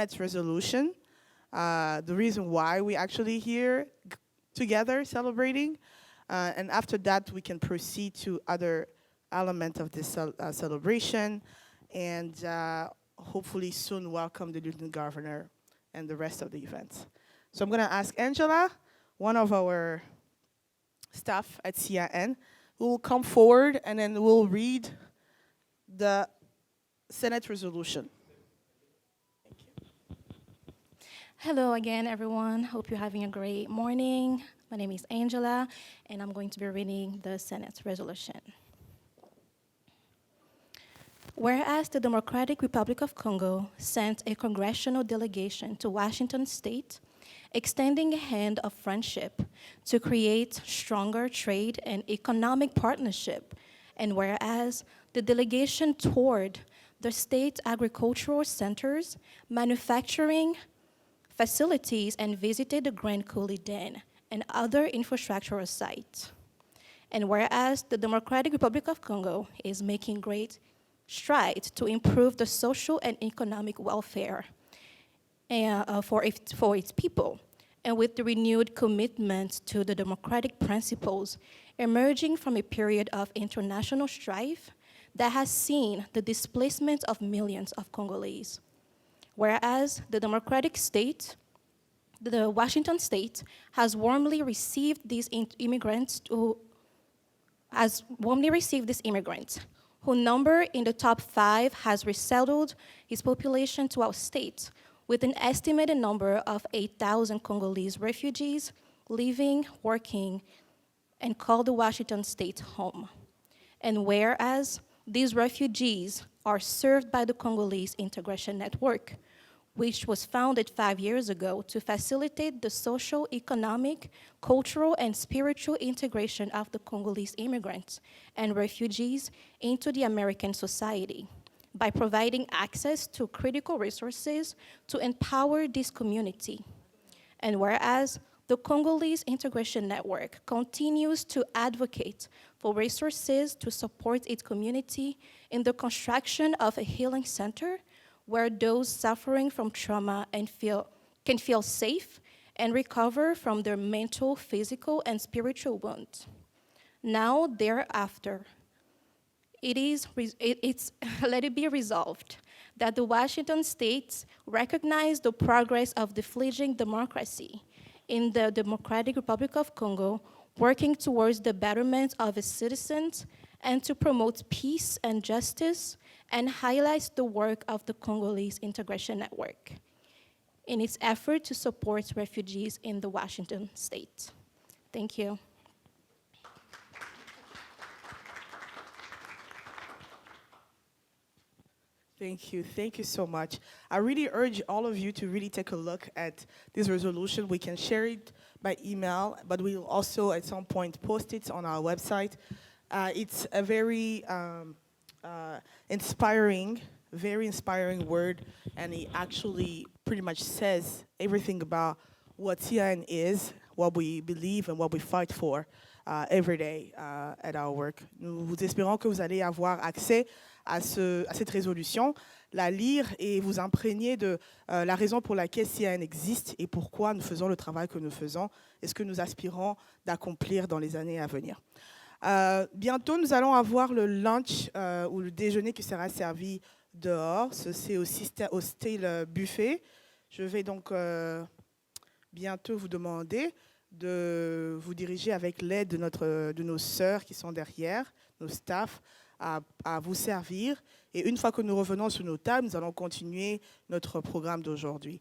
Senate's resolution, the reason why we actually here together celebrating. And after that, we can proceed to other elements of this celebration, and hopefully soon welcome the Lieutenant Governor and the rest of the events. So I'm going to ask Angela, one of our staff at CIN, who will come forward and then we'll read the Senate resolution. Thank you. Hello again, everyone. Hope you're having a great morning. My name is Angela, and I'm going to be reading the Senate resolution. Whereas the Democratic Republic of Congo sent a congressional delegation to Washington State, extending a hand of friendship to create stronger trade and economic partnership, and whereas the delegation toured the state agricultural centers, manufacturing facilities, and visited the Grand Coulee Den and other infrastructural sites. And whereas the Democratic Republic of Congo is making great strides to improve the social and economic welfare for its people, and with the renewed commitment to the democratic principles emerging from a period of international strife that has seen the displacement of millions of Congolese. Whereas the Washington State has warmly received these immigrants whose number in the top 5 has resettled his population to our state, with an estimated number of 8,000 Congolese refugees living, working, and call the Washington State home. And whereas these refugees are served by the Congolese Integration Network, which was founded 5 years ago to facilitate the social, economic, cultural, and spiritual integration of the Congolese immigrants and refugees into the American society, by providing access to critical resources to empower this community. And whereas the Congolese Integration Network continues to advocate for resources to support its community in the construction of a healing center where those suffering from trauma can feel safe and recover from their mental, physical, and spiritual wounds. Now, thereafter, let it be resolved that the Washington State recognize the progress of the fledgling democracy in the Democratic Republic of Congo, working towards the betterment of its citizens and to promote peace and justice, and highlights the work of the Congolese Integration Network in its effort to support refugees in the Washington State. Thank you. Thank you so much. I really urge all of you to really take a look at this resolution. We can share it by email, but we'll also at some point post it on our website. It's a very inspiring word, and it actually pretty much says everything about what CIN is, what we believe, and what we fight for every day at our work. Nous espérons que vous allez avoir accès à cette résolution, la lire et vous imprégner de la raison pour laquelle CIN existe et pourquoi nous faisons le travail que nous faisons et ce que nous aspirons d'accomplir dans les années à venir. Bientôt, nous allons avoir le lunch ou le déjeuner qui sera servi dehors. C'est au style buffet. Je vais donc bientôt vous demander de vous diriger avec l'aide de nos sœurs qui sont derrière, nos staffs, à vous servir. Et une fois que nous revenons sur nos tables, nous allons continuer notre programme d'aujourd'hui.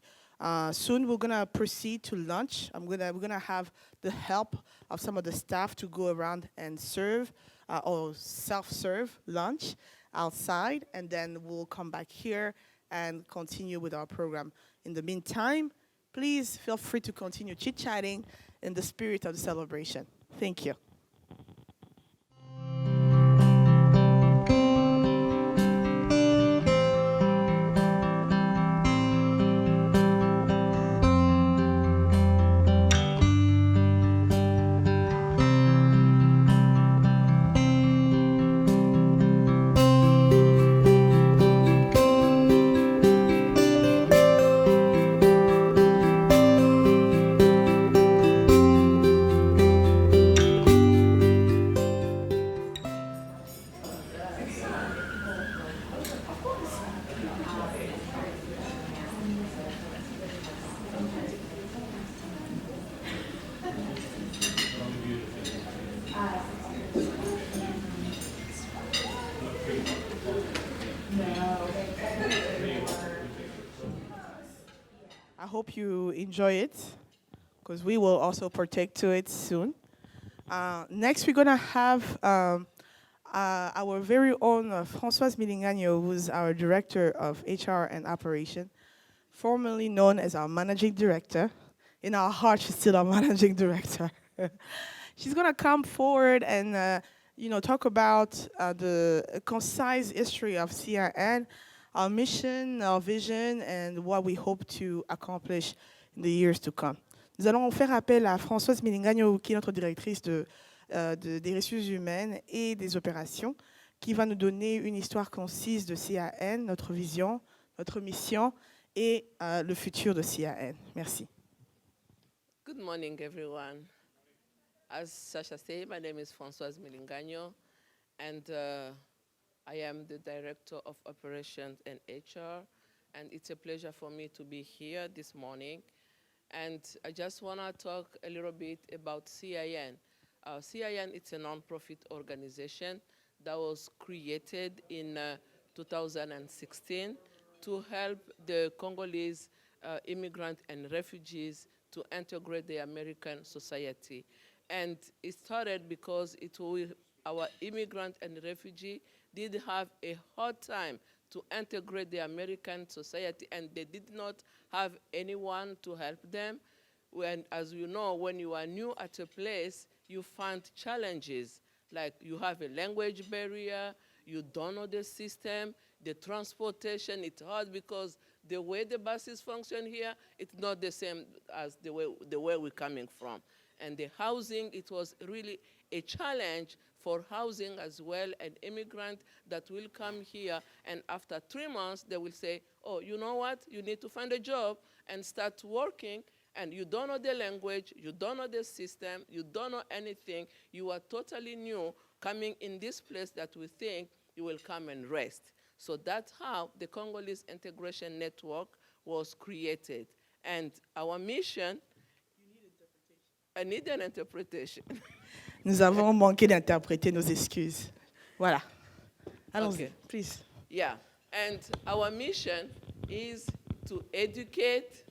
Soon we're going to proceed to lunch. We're going to have the help of some of the staff to go around and serve or self-serve lunch outside, and then we'll come back here and continue with our program. In the meantime, please feel free to continue chit-chatting in the spirit of the celebration. Thank you. hope you enjoy it, because we will also partake to it soon. Next, we're gonna have our very own Françoise Milingagno, who's our Director of HR and Operation, formerly known as our Managing Director. In our heart, she's still our Managing Director. She's gonna come forward and talk about the concise history of CIN, our mission, our vision, and what we hope to accomplish in the years to come. Nous allons faire appel à Françoise Milingagno, qui est notre directrice des ressources humaines et des opérations, qui va nous donner une histoire concise de CIN, notre vision, notre mission et le futur de CIN. Merci. Good morning, everyone. As Sasha said, my name is Françoise Milingagno, and I am the Director of Operations and HR, and it's a pleasure for me to be here this morning. And I just want to talk a little bit about CIN. CIN is a nonprofit organization that was created in 2016 to help the Congolese immigrants and refugees to integrate the American society. And it started because our immigrant and refugee did have a hard time to integrate the American society, and they did not have anyone to help them. As you know, when you are new at a place, you find challenges, like you have a language barrier, you don't know the system, the transportation, it's hard because the way the buses function here, it's not the same as the way we're coming from. And the housing, it was really a challenge for housing as well, an immigrant that will come here, and after 3 months, they will say, oh, you know what? You need to find a job and start working, and you don't know the language, you don't know the system, you don't know anything, you are totally new, coming in this place that we think you will come and rest. So that's how the Congolese Integration Network was created. And our mission, I need an interpretation. Nous avons manqué d'interpréter, nos excuses. Voilà. Allons-y, Okay. please. Yeah, and our mission is to educate,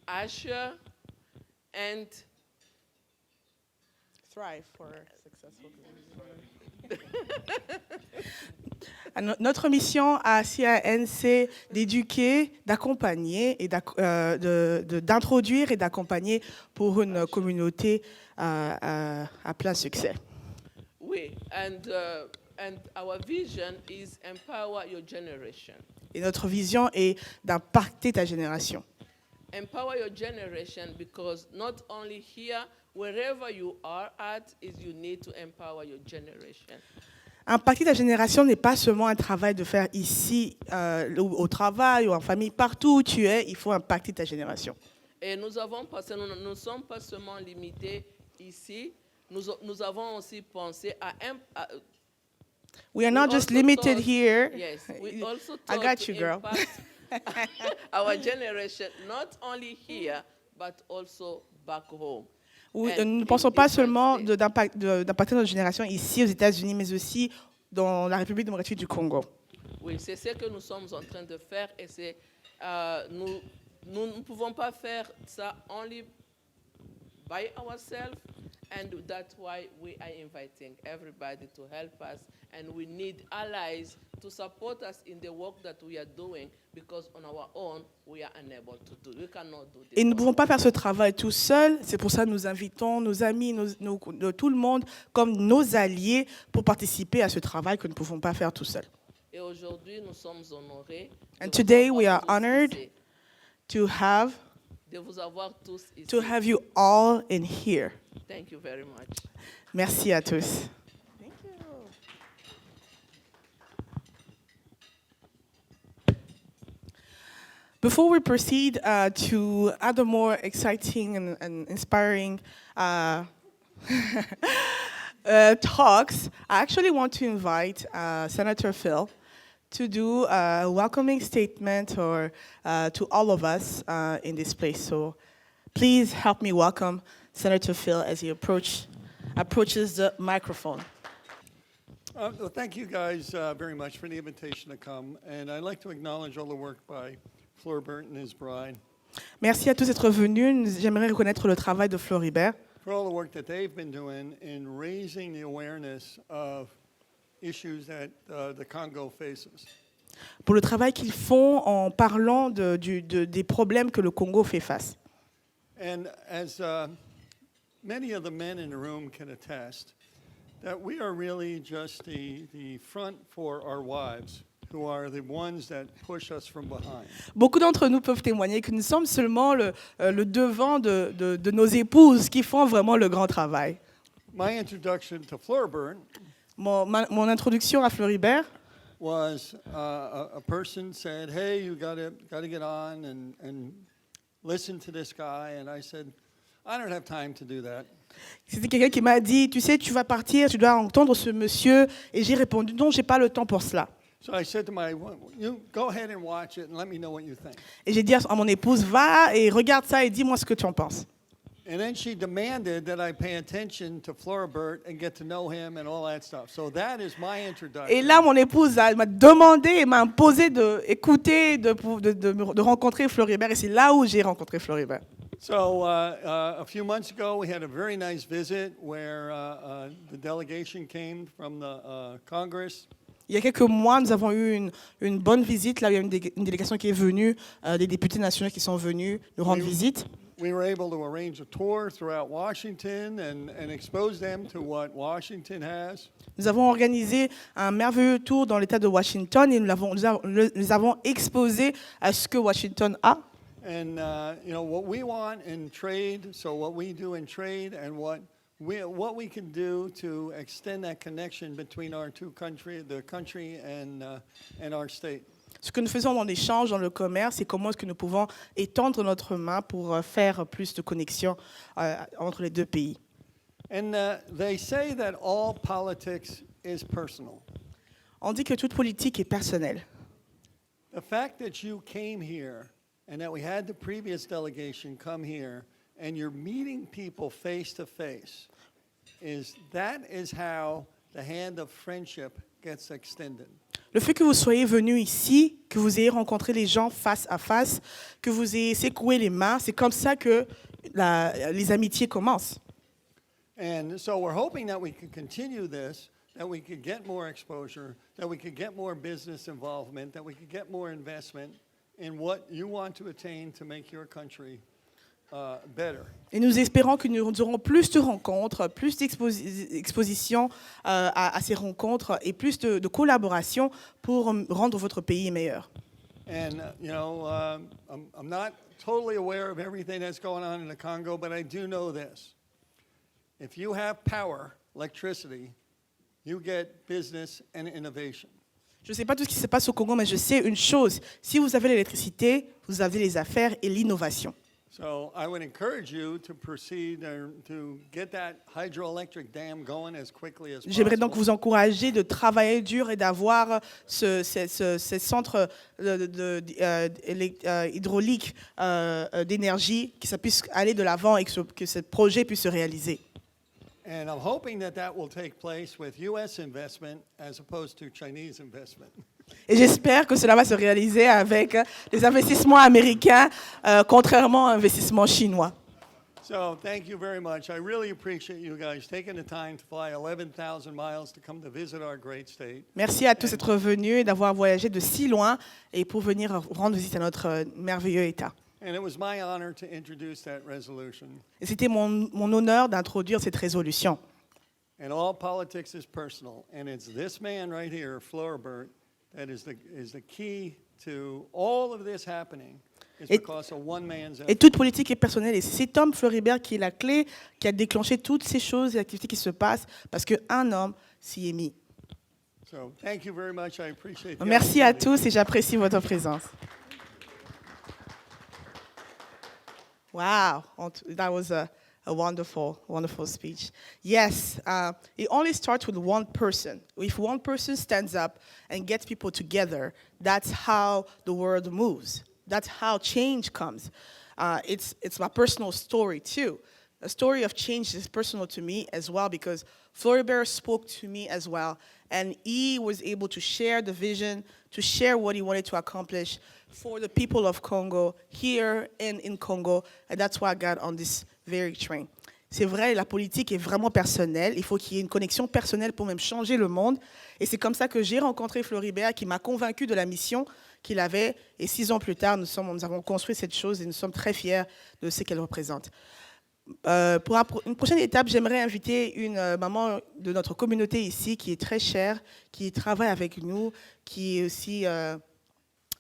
assure, and Thrive for successful. Notre mission à CIN, c'est d'éduquer, d'accompagner et d'introduire et d'accompagner pour une communauté à plein succès. we, and our vision is empower your generation. Et notre vision est d'impacter ta génération. Empower your generation because not only here, wherever you are at, is you need to empower your generation. Impacter ta génération n'est pas seulement un travail de faire ici, au travail ou en famille, partout où tu es, il faut impacter ta génération. Et nous ne sommes pas seulement limités ici, nous avons aussi pensé à We are not just also limited thought- here. Yes, we also I thought got to you, girl. impact our generation, not only here, but also back home. Oui, And nous ne in pensons pas different seulement states. d'impacter notre génération ici aux États-Unis, mais aussi dans la République démocratique du Congo. Oui, c'est ce que nous sommes en train de faire et c'est, nous ne pouvons pas faire ça only by ourselves, and that's why we are inviting everybody to help us, and we need allies to support us in the work that we are doing, because on our own we are unable to do. We cannot do this. Et nous ne on pouvons our pas faire own. ce travail tout seul. C'est pour ça que nous invitons nos amis, tout le monde comme nos alliés pour participer à ce travail que nous ne pouvons pas faire tout seul. Et aujourd'hui, nous sommes honorés And de vous today avoir we are tous honored ici, To de vous avoir tous ici. have you all in here. Thank you very much. Merci à tous. Before we proceed to other more exciting and inspiring talks, I actually want to invite Senator Phil to do a welcoming statement or to all of us in this place. So please help me welcome Senator Phil as he approaches the microphone. Well, thank you guys very much for the invitation to come. And I'd like to acknowledge all the work by Floribert and his bride. Merci à tous d'être venus. J'aimerais reconnaître le travail de Floribert for all the work that they've been doing in raising the awareness of issues that the Congo faces. pour le travail qu'ils font en parlant des problèmes que le Congo fait face. And as many of the men in the room can attest, that we are really just the front for our wives, who are the ones that push us from behind. Beaucoup d'entre nous peuvent témoigner que nous sommes seulement le devant de nos épouses qui font vraiment le grand travail. My introduction to Floribert Mon introduction à Floribert, was a person said, "Hey, you gotta get on and listen to this guy," and I said, "I don't have time to do that." c'était quelqu'un qui m'a dit, tu sais, tu vas partir, tu dois entendre ce monsieur. Et j'ai répondu, non, j'ai pas le temps pour cela. So I said to you go ahead and watch it and let me know what you think. Et j'ai dit à mon épouse, va et regarde ça et dis-moi ce que tu en penses. And then she demanded that I pay attention to Floribert and get to know him and all that stuff. So that is my introduction. Et là, mon épouse m'a demandé et m'a imposé d'écouter, de rencontrer Floribert. Et c'est là où j'ai rencontré Floribert. So a few months ago, we had a very nice visit where the delegation came from the Congress. Il y a quelques mois, nous avons eu une bonne visite. Là, il y a une délégation qui est venue, des députés nationaux qui sont venus nous rendre visite. We were able to arrange a tour throughout Washington and expose them to what Washington has. Nous avons organisé un merveilleux tour dans l'État de Washington et nous avons exposé à ce que Washington a. And what we want in trade, so what we do in trade, and what we can do to extend that connection between our two countries, the country and our state. Ce que nous faisons en échange dans le commerce, c'est comment est-ce que nous pouvons étendre notre main pour faire plus de connexions entre les deux pays. And they say that all politics is personal. On dit que toute politique est personnelle. The fact that you came here and that we had the previous delegation come here and you're meeting people face to face is how the hand of friendship gets extended. Le fait que vous soyez venu ici, que vous ayez rencontré les gens face à face, que vous ayez secoué les mains, c'est comme ça que les amitiés commencent. And so we're hoping that we can continue this, that we could get more exposure, that we could get more business involvement, that we could get more investment in what you want to attain to make your country better. Et nous espérons que nous aurons plus de rencontres, plus d'expositions à ces rencontres et plus de collaboration pour rendre votre pays meilleur. And, I'm not totally aware of everything that's going on in the Congo, but I do know this. If you have power, electricity, you get business and innovation. Je ne sais pas tout ce qui se passe au Congo, mais je sais une chose. Si vous avez l'électricité, vous avez les affaires et l'innovation. So I would encourage you to proceed to get that hydroelectric dam going as quickly as possible. J'aimerais donc vous encourager de travailler dur et d'avoir ce centre hydraulique d'énergie, que ça puisse aller de l'avant et que ce projet puisse se réaliser. And I'm hoping that will take place with U.S. investment as opposed to Chinese investment. Et j'espère que cela va se réaliser avec des investissements américains, contrairement à investissements chinois. So thank you very much. I really appreciate you guys taking the time to fly 11,000 miles to come to visit our great state. Merci à tous d'être venus et d'avoir voyagé de si loin et pour venir rendre visite à notre merveilleux État. And it was my honor to introduce that resolution. Et c'était mon honneur d'introduire cette résolution. And all politics is personal, and it's this man right here, Floribert, that is the key to all of this happening. Is because of one man's effort. Et toute politique est personnelle. Et c'est cet homme, Floribert, qui est la clé, qui a déclenché toutes ces choses et activités qui se passent, parce qu'un homme s'y est mis. So, thank you very much. I appreciate the Merci à opportunity. tous et j'apprécie votre présence. Wow, that was a wonderful, wonderful speech. Yes, it only starts with one person. If one person stands up and gets people together, that's how the world moves. That's how change comes. It's my personal story too. a story of change is personal to me as well because Floribert spoke to me as well. And he was able to share the vision, to share what he wanted to accomplish for the people of Congo, here and in Congo. And that's why I got on this very train. C'est vrai, la politique est vraiment personnelle. Il faut qu'il y ait une connexion personnelle pour même changer le monde. Et c'est comme ça que j'ai rencontré Floribert, qui m'a convaincu de la mission qu'il avait. Et 6 ans plus tard, nous avons construit cette chose et nous sommes très fiers de ce qu'elle représente. Pour une prochaine étape, j'aimerais inviter une maman de notre communauté ici, qui est très chère, qui travaille avec nous, qui est aussi a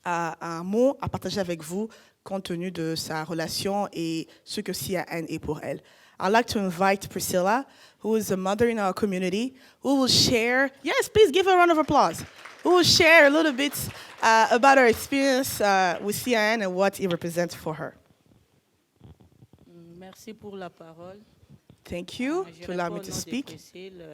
un mot à partager avec vous, compte tenu de sa relation et ce que CIN est pour elle. I'd like to invite Priscilla, who is a mother in our community, who will share, yes, please give her a round of applause, who will share a little bit about her experience with CIN and what it represents for her. Merci pour la parole. Thank you Je to allow réponds me au to nom de speak. Priscille.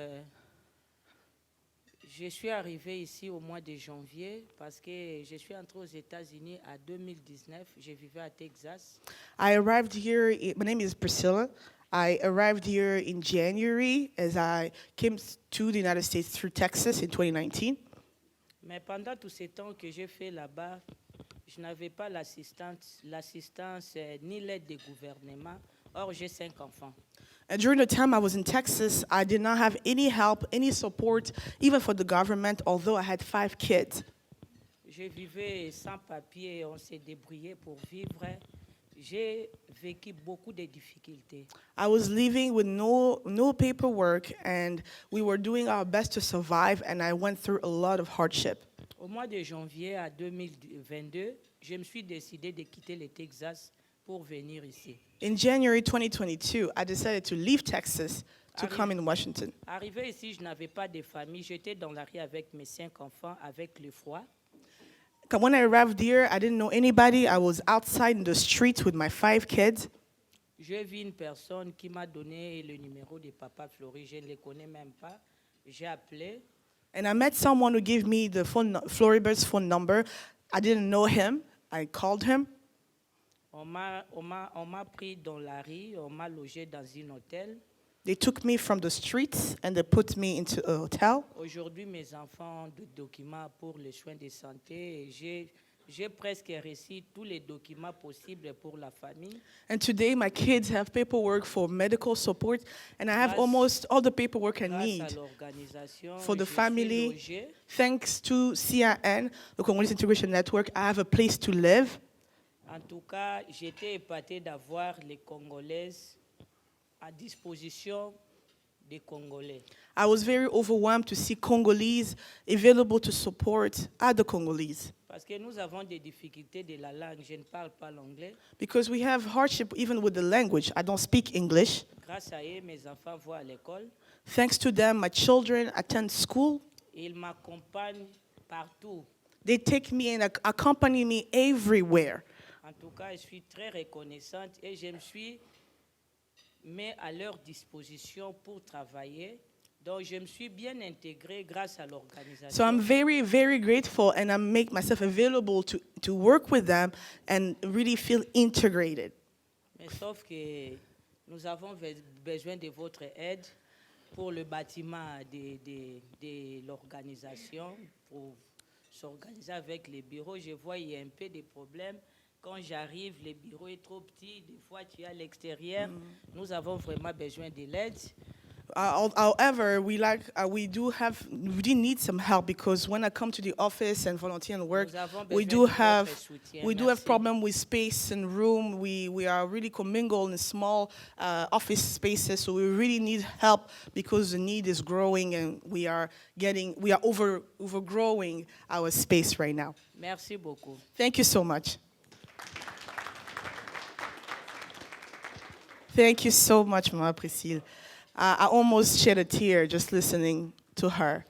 Je suis arrivée ici au mois de janvier parce que je suis entrée aux États-Unis en 2019. Je vivais à Texas. I arrived here, my name is Priscilla. I arrived here in January as I came to the United States through Texas in 2019. Mais pendant tout ce temps que j'ai fait là-bas, je n'avais pas l'assistance ni l'aide du gouvernement. Or, j'ai 5 enfants. And during the time I was in Texas, I did not have any help, any support, even for the government, although I had 5 kids. Je vivais sans papier, on s'est débrouillé pour vivre. J'ai vécu beaucoup de difficultés. I was living with no paperwork, and we were doing our best to survive, and I went through a lot of hardship. Au mois de janvier à 2022, je me suis décidé de quitter le Texas pour venir ici. In January 2022, I decided to leave Texas to come in Washington. Arrivé ici, je n'avais pas de famille. J'étais dans la rue avec mes 5 enfants, avec le froid. When I arrived here, I didn't know anybody. I was outside in the streets with my 5 kids. J'ai vu une personne qui m'a donné le numéro de Papa Flori. Je ne le connais même pas. J'ai appelé. And I met someone who gave me the Floribert's phone number. I didn't know him. I called him. On m'a pris dans la rue. On m'a logé dans un hôtel. They took me from the streets and they put me into a hotel. Aujourd'hui, mes enfants ont des documents pour les soins de santé. J'ai presque reçu tous les documents possibles pour la famille. And today my kids have paperwork for medical support, and I have almost all the paperwork I Grâce need à l'organisation, for the je suis family. logé. Thanks to CIN, the Congolese Integration Network, I have a place to live. En tout cas, j'étais épaté d'avoir les Congolaises à disposition des Congolais. I was very overwhelmed to see Congolese available to support other Congolese. Parce que nous avons des difficultés de la langue. Je ne parle pas l'anglais. Because we have hardship even with the language. I don't speak English. Grâce à eux, mes enfants vont à l'école. Thanks to them, my children attend school. Ils m'accompagnent partout. They take me and accompany me everywhere. En tout cas, je suis très reconnaissante et je me suis mis à leur disposition pour travailler. Donc, je me suis bien intégré grâce à l'organisation. So I'm very, very grateful, and I make myself available to work with them and really feel integrated. Mais sauf que nous avons besoin de votre aide pour le bâtiment de l'organisation, pour s'organiser avec les bureaux. Je vois qu'il y a un peu de problèmes. Quand j'arrive, le bureau est trop petit. Des fois, tu es à l'extérieur. Nous avons vraiment besoin de l'aide. However, we do need some help because when I come to the office and volunteer and work, Nous avons we besoin do de have votre soutien. we do have Merci. problem with space and room. We are really commingled in small office spaces, so we really need help because the need is growing and we are overgrowing our space right now. Merci beaucoup. Thank you so much. Thank you so much, Mama Priscille. I almost shed a tear just listening to her.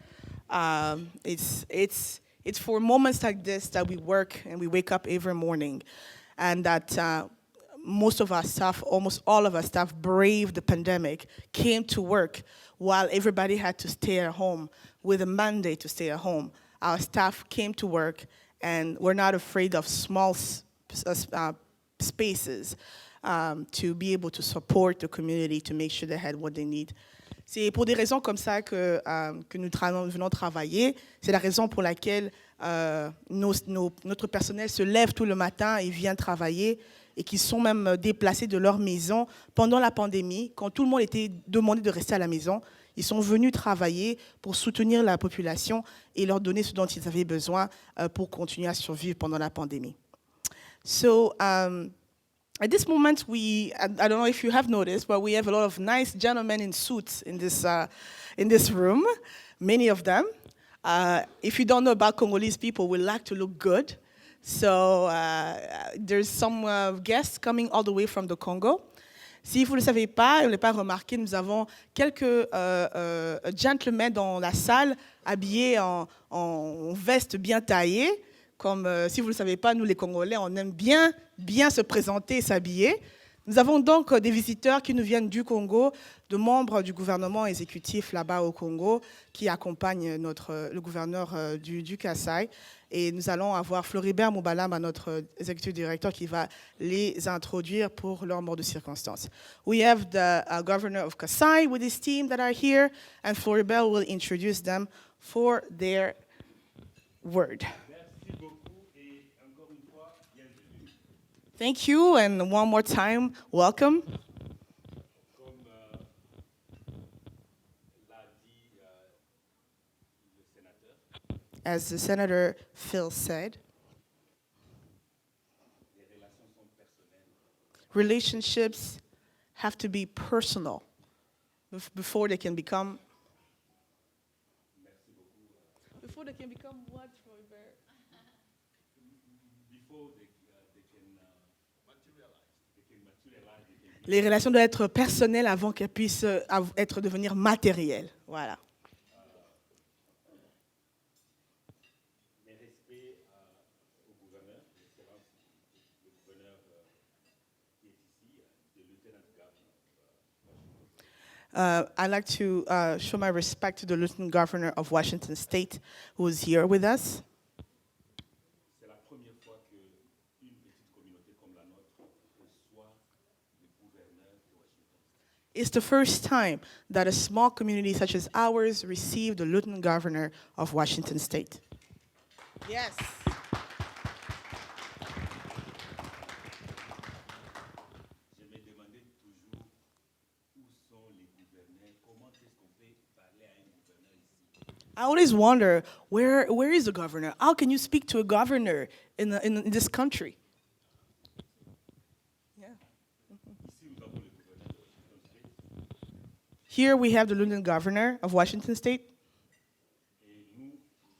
It's for moments like this that we work and we wake up every morning, and that most of our staff, almost all of our staff, braved the pandemic, came to work while everybody had to stay at home with a mandate to stay at home. Our staff came to work, and we're not afraid of small spaces. to be able to support the community to make sure they had what they need. C'est pour des raisons comme ça que nous venons travailler. C'est la raison pour laquelle notre personnel se lève tout le matin et vient travailler et qui sont même déplacés de leur maison pendant la pandémie, quand tout le monde était demandé de rester à la maison. Ils sont venus travailler pour soutenir la population et leur donner ce dont ils avaient besoin pour continuer à survivre pendant la pandémie. So, at this moment, I don't know if you have noticed, but we have a lot of nice gentlemen in suits in this room, many of them. If you don't know about Congolese people, we like to look good. So there's some guests coming all the way from the Congo. Si vous ne le savez pas, vous ne l'avez pas remarqué, nous avons quelques gentlemen dans la salle habillés en veste bien taillée. Comme si vous ne le savez pas, nous les Congolais, on aime bien se présenter et s'habiller. Nous avons donc des visiteurs qui nous viennent du Congo, de membres du gouvernement exécutif là-bas au Congo, qui accompagnent le gouverneur du Kasaï. Et nous allons avoir Floribert Moubalama, notre exécutif directeur, qui va les introduire pour leur mort de circonstance. We have the governor of Kasai with his team that are here, and Floribert will introduce them for their word. Thank you, and one more time, welcome. Comme l'a dit le sénateur, As the Senator Phil said, les relations sont personnelles. relationships have to be personal before they can become. Before they can become what, Floribert? Before they can materialize. Les relations doivent être personnelles avant qu'elles puissent devenir matérielles. Voilà. Mes respects au gouverneur, l'excellence le gouverneur qui est ici, le lieutenant governor. I'd like to show my respect to the Lieutenant Governor of Washington State, who is here with us. C'est la première fois qu'une petite communauté comme la nôtre reçoit le gouverneur de Washington. It's the first time that a small community such as ours received the Lieutenant Governor of Washington State. Yes. Je me demandais toujours où sont les gouverneurs, comment est-ce qu'on peut parler à un gouverneur ici. I always wonder, where is the governor? How can you speak to a governor in this country? Yeah. Ici, nous avons le gouverneur de Washington State Here we have the Lieutenant Governor of Washington State, et nous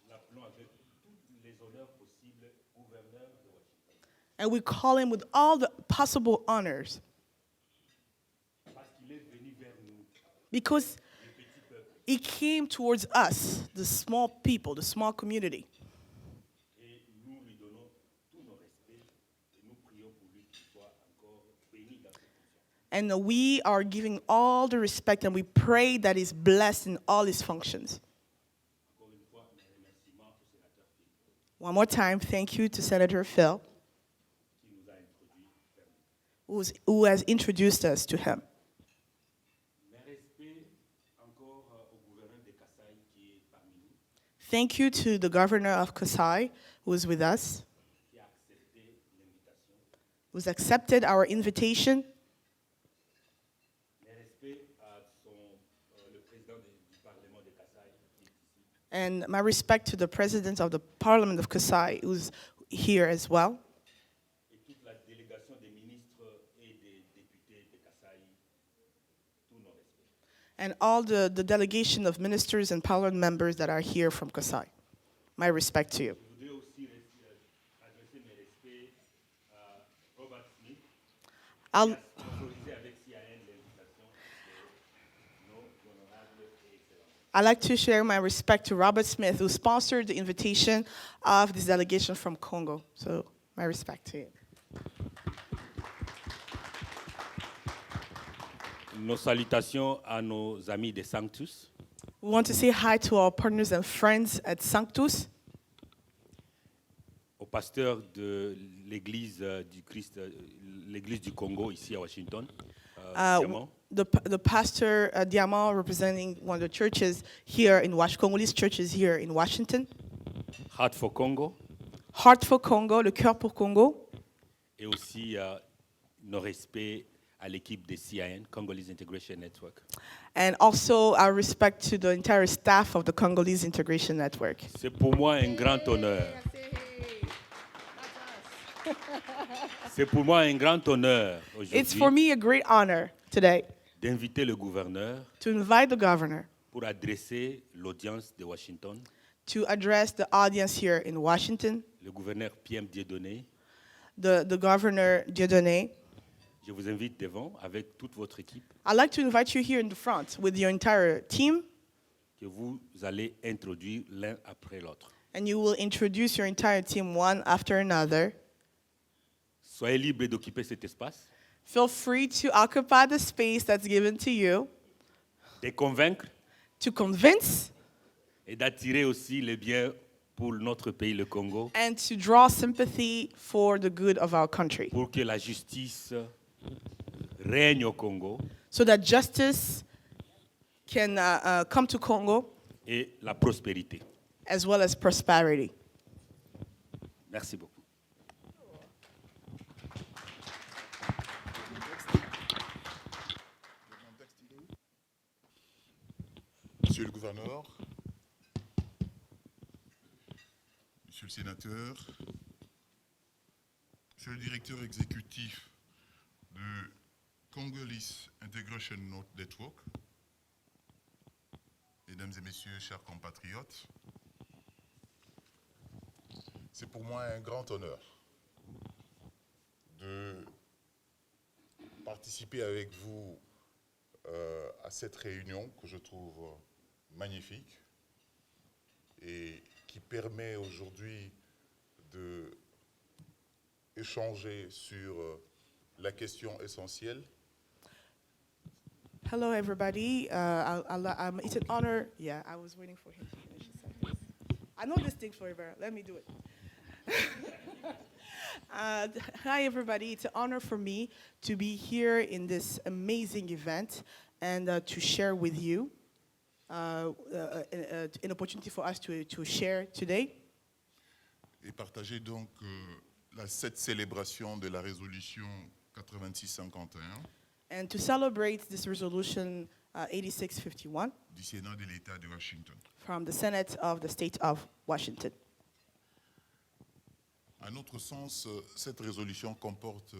l'appelons avec tous les honneurs possibles gouverneur de Washington. and we call him with all the possible honors Parce qu'il est venu vers nous, because le petit peuple, he came towards us, the small people, the small community. et nous lui donnons tous nos respects et nous prions pour lui qu'il soit encore béni dans ses fonctions. And we are giving all the respect and we pray that he's blessed in all his functions. Encore une fois, mes remerciements au sénateur Phil One more time, thank you to Senator Phil, qui nous a introduits vers nous. who has introduced us to him. Mes respects encore au gouverneur de Kasaï qui est parmi nous, Thank you to the governor of Kasai, who is with us, qui a accepté l'invitation. who's accepted our invitation. Mes respects à le président du Parlement de Kasaï qui est ici. And my respect to the president of the Parliament of Kasai, who's here as well. Et toute la délégation des ministres et des députés de Kasaï, tous nos respects. And all the delegation of ministers and parliament members that are here from Kasai. My respect to you. Je voudrais aussi adresser mes respects à Robert Smith, I'll, qui a sponsorisé avec CIN l'invitation de nos honorables et excellents. I'd like to share my respect to Robert Smith, who sponsored the invitation of this delegation from Congo. So my respect to you. Nos salutations à nos amis de Sanctus, We want to say hi to our partners and friends at Sanctus, au pasteur de l'église du Christ, l'Église du Congo ici à Washington. Uh, the pastor Diamant representing one of the churches here in Congolese churches here in Washington. Heart for Congo. Heart for Congo, le cœur pour Congo. Et aussi nos respects à l'équipe des CIN, Congolese Integration Network. And also our respect to the entire staff of the Congolese Integration Network. C'est pour moi un grand honneur. C'est pour moi un grand honneur It's for aujourd'hui me a great honor today d'inviter le gouverneur to invite the governor pour adresser l'audience de Washington, to address the audience here in Washington, le gouverneur Pierre Dieudonné. the governor Dieudonné. Je vous invite devant avec toute votre équipe I'd like to invite you here in the front with your entire team, que vous allez introduire l'un après l'autre. and you will introduce your entire team one after another. Soyez libre d'occuper cet espace, Feel free to occupy the space that's given to you, de convaincre to convince et d'attirer aussi les biens pour notre pays, le Congo, and to draw sympathy for the good of our country, pour que la justice règne au Congo so that justice can come to Congo et la prospérité. as well as prosperity. Merci beaucoup. Monsieur le gouverneur, Monsieur le sénateur, Monsieur le directeur exécutif de Congolese Integration Network, Mesdames et Messieurs, chers compatriotes, c'est pour moi un grand honneur de participer avec vous à cette réunion que je trouve magnifique et qui permet aujourd'hui d'échanger sur la question essentielle. Hello, everybody. It's an honor. Yeah, I was waiting for him to finish his sentence. I know this thing for very. Let me do it. Hi, everybody. It's an honor for me to be here in this amazing event and to share with you an opportunity for us to share today. Et partager donc cette célébration de la résolution 8651 And to celebrate this resolution 8651 du Sénat de l'État de Washington. from the Senate of the State of Washington. À notre sens, cette résolution comporte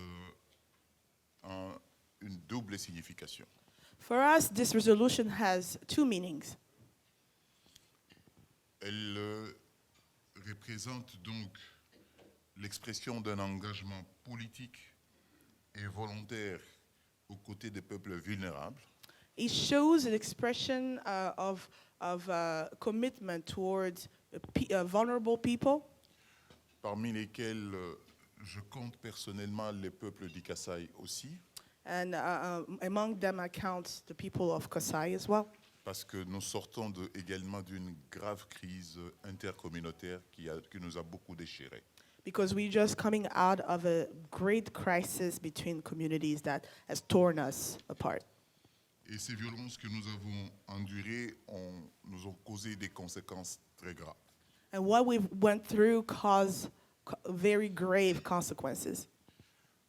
une double signification. For us, this resolution has two meanings. Elle représente donc l'expression d'un engagement politique et volontaire aux côtés des peuples vulnérables, It shows an expression of commitment towards vulnerable people, parmi lesquels je compte personnellement les peuples du Kasaï aussi, and among them I count the people of Kasai as well, parce que nous sortons également d'une grave crise intercommunautaire qui nous a beaucoup déchirés. because we're just coming out of a great crisis between communities that has torn us apart. Et ces violences que nous avons endurées nous ont causé des conséquences très graves. And what we went through caused very grave consequences.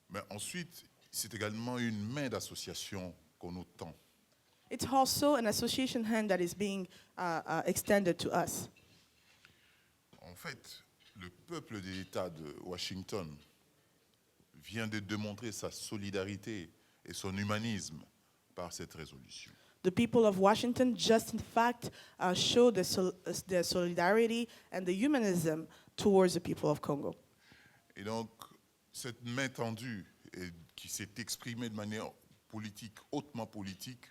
Mais ensuite, c'est également une main d'association qu'on nous tend. It's also an association hand that is being extended to us. En fait, le peuple de l'État de Washington vient de démontrer sa solidarité et son humanisme par cette résolution. The people of Washington just in fact show their solidarity and the humanism towards the people of Congo. Et donc, cette main tendue qui s'est exprimée de manière politique, hautement politique,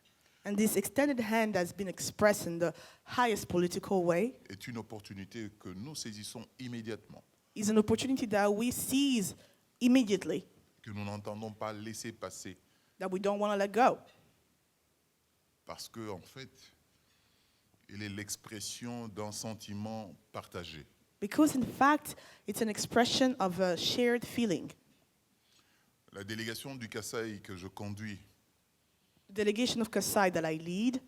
And this extended hand has been expressed in the highest political way est une opportunité que nous saisissons immédiatement, is an opportunity that we seize immediately, que nous n'entendons pas laisser passer, that we don't want to let go. parce que en fait, elle est l'expression d'un sentiment partagé. Because in fact, it's an expression of a shared feeling. La délégation du Kasaï que je conduis, Delegation of Kasai that I lead,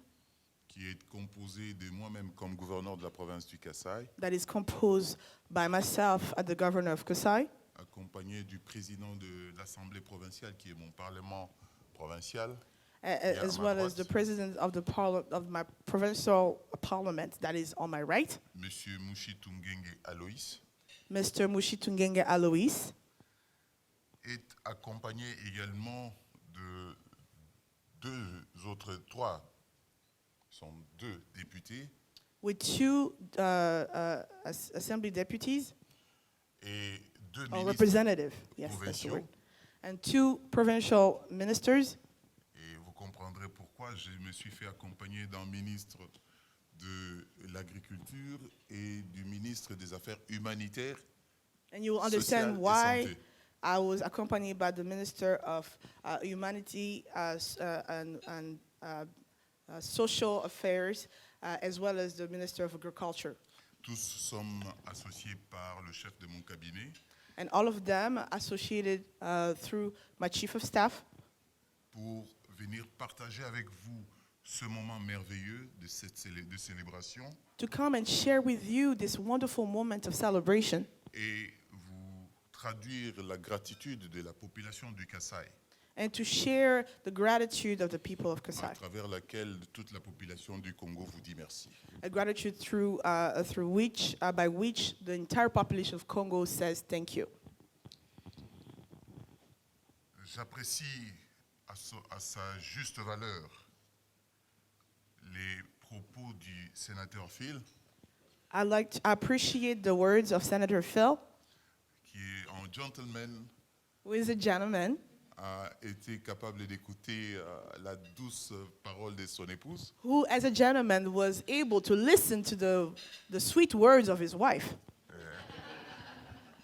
qui est composée de moi-même comme gouverneur de la province du Kasaï, that is composed by myself as the governor of Kasai, accompagné du président de l'Assemblée provinciale, qui est mon parlement provincial, as well as the president of of my provincial parliament that is on my right, M. Mouchi Tungenge Aloïs, Mr. Mushitungenge Alois, est accompagné également de sont deux députés with two assembly deputies et deux or ministres. representative, yes, that's the provinciaux. word, and two provincial ministers. Et vous comprendrez pourquoi je me suis fait accompagner d'un ministre de l'Agriculture et du ministre des Affaires humanitaires, And you will sociales understand et why santé. I was accompanied by the Minister of Humanity and Social Affairs, as well as the Minister of Agriculture. Tous sommes associés par le chef de mon cabinet And all of them associated through my Chief of Staff pour venir partager avec vous ce moment merveilleux de cette de célébration to come and share with you this wonderful moment of celebration et vous traduire la gratitude de la population du Kasaï, and to share the gratitude of the people of à Kasai. travers laquelle toute la population du Congo vous dit merci. A gratitude by which the entire population of Congo says thank you. J'apprécie à sa juste valeur les propos du sénateur Phil, I appreciate the words of Senator Phil, qui est un gentleman, who is a gentleman, a été capable d'écouter la douce parole de son épouse who, as a gentleman, was able to listen to the sweet words of his wife,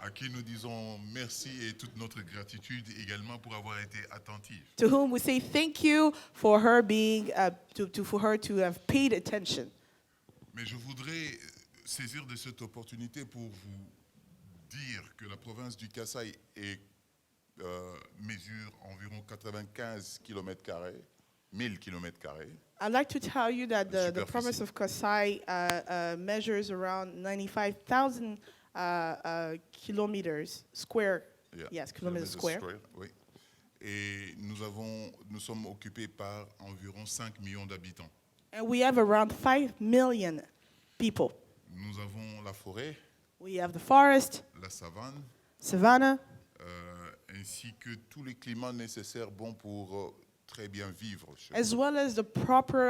à qui nous disons merci et toute notre gratitude également pour avoir été attentive. to whom we say thank you for her being for her to have paid attention. Mais je voudrais saisir de cette opportunité pour vous dire que la province du Kasaï mesure environ 95 km², 1000 km². I'd like to tell you that the Superficie. province of Kasai measures around 95,000 kilometers square. Yeah, Yes, kilometers kilometers square. Oui. Et nous sommes occupés par environ 5 millions d'habitants. And we have around 5 million people. Nous avons la forêt, We have the forest, la savane, savanna, ainsi que tous les climats nécessaires bons pour très bien vivre. as well as the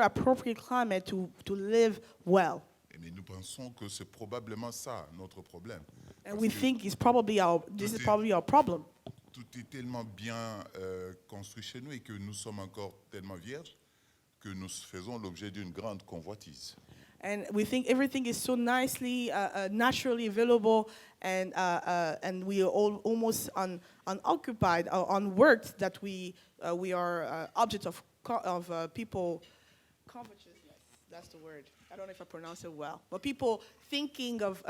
appropriate climate to live well. Mais nous pensons que c'est probablement ça notre problème. And Parce we que think this is est- probably our problem. tout est tellement bien construit chez nous et que nous sommes encore tellement vierges que nous faisons l'objet d'une grande convoitise. And we think everything is so nicely, naturally available, and we are all almost unoccupied, unworked, that we are object of people covetousness. That's the word. I don't know if I pronounce it well, but people thinking of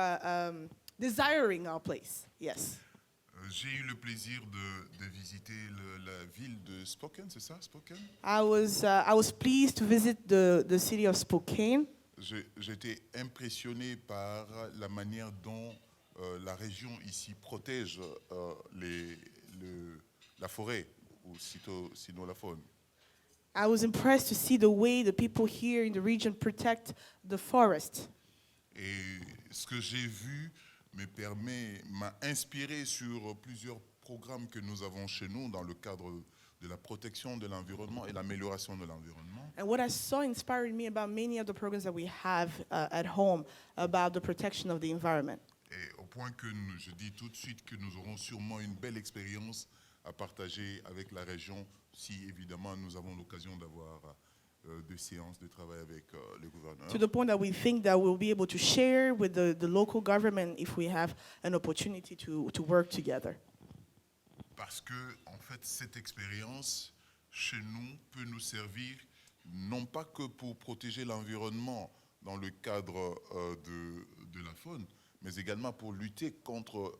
desiring our place. Yes. J'ai eu le plaisir de visiter la ville de Spokane, c'est ça, Spokane? I was pleased to visit the city of Spokane. J'étais impressionné par la manière dont la région ici protège la forêt, ou sinon la faune. I was impressed to see the way the people here in the region protect the forest. Et ce que j'ai vu m'a inspiré sur plusieurs programmes que nous avons chez nous dans le cadre de la protection de l'environnement et l'amélioration de l'environnement. And what I saw inspired me about many of the programs that we have at home about the protection of the environment. Et au point que je dis tout de suite que nous aurons sûrement une belle expérience à partager avec la région si évidemment nous avons l'occasion d'avoir des séances de travail avec le gouverneur. To the point that we think that we'll be able to share with the local government if we have an opportunity to work together. Parce que, en fait, cette expérience, chez nous, peut nous servir non pas que pour protéger l'environnement dans le cadre de la faune, mais également pour lutter contre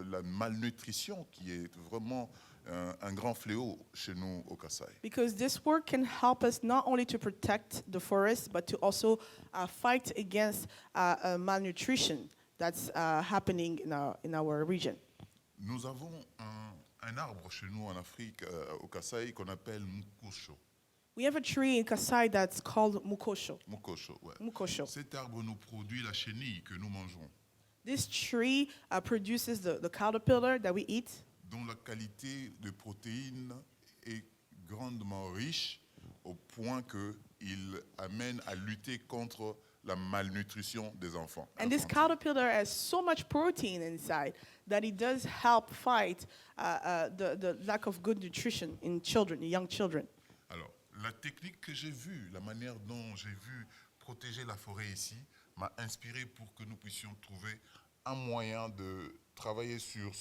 la malnutrition qui est vraiment un grand fléau chez nous au Kasaï. Because this work can help us not only to protect the forest, but to also fight against malnutrition that's happening in our region. Nous avons un arbre chez nous en Afrique, au Kasaï, qu'on appelle mukosho. We have a tree in Kasai that's called mukosho. Mukosho, ouais. Mukosho. Cet arbre nous produit la chenille que nous mangeons, This tree produces the caterpillar that we eat, dont la qualité de protéines est grandement riche au point qu'il amène à lutter contre la malnutrition des enfants. and this caterpillar has so much protein inside that it does help fight the lack of good nutrition in children, in young children. Alors, la technique que j'ai vue, la manière dont j'ai vu protéger la forêt ici, m'a inspiré pour que nous puissions trouver un moyen de travailler sur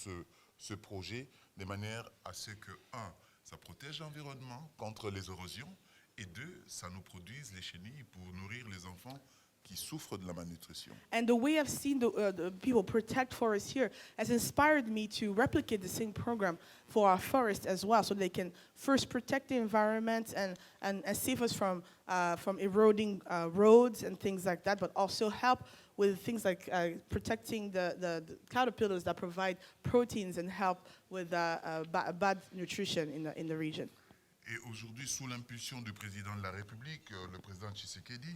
ce projet de manière à ce que, un, ça protège l'environnement contre les érosions, et deux, ça nous produise les chenilles pour nourrir les enfants qui souffrent de la malnutrition. And the way I've seen the people protect forests here has inspired me to replicate the same program for our forest as well, so they can first protect the environment and save us from eroding roads and things like that, but also help with things like protecting the caterpillars that provide proteins and help with bad nutrition in the region. Et aujourd'hui, sous l'impulsion du président de la République, le président Tshisekedi,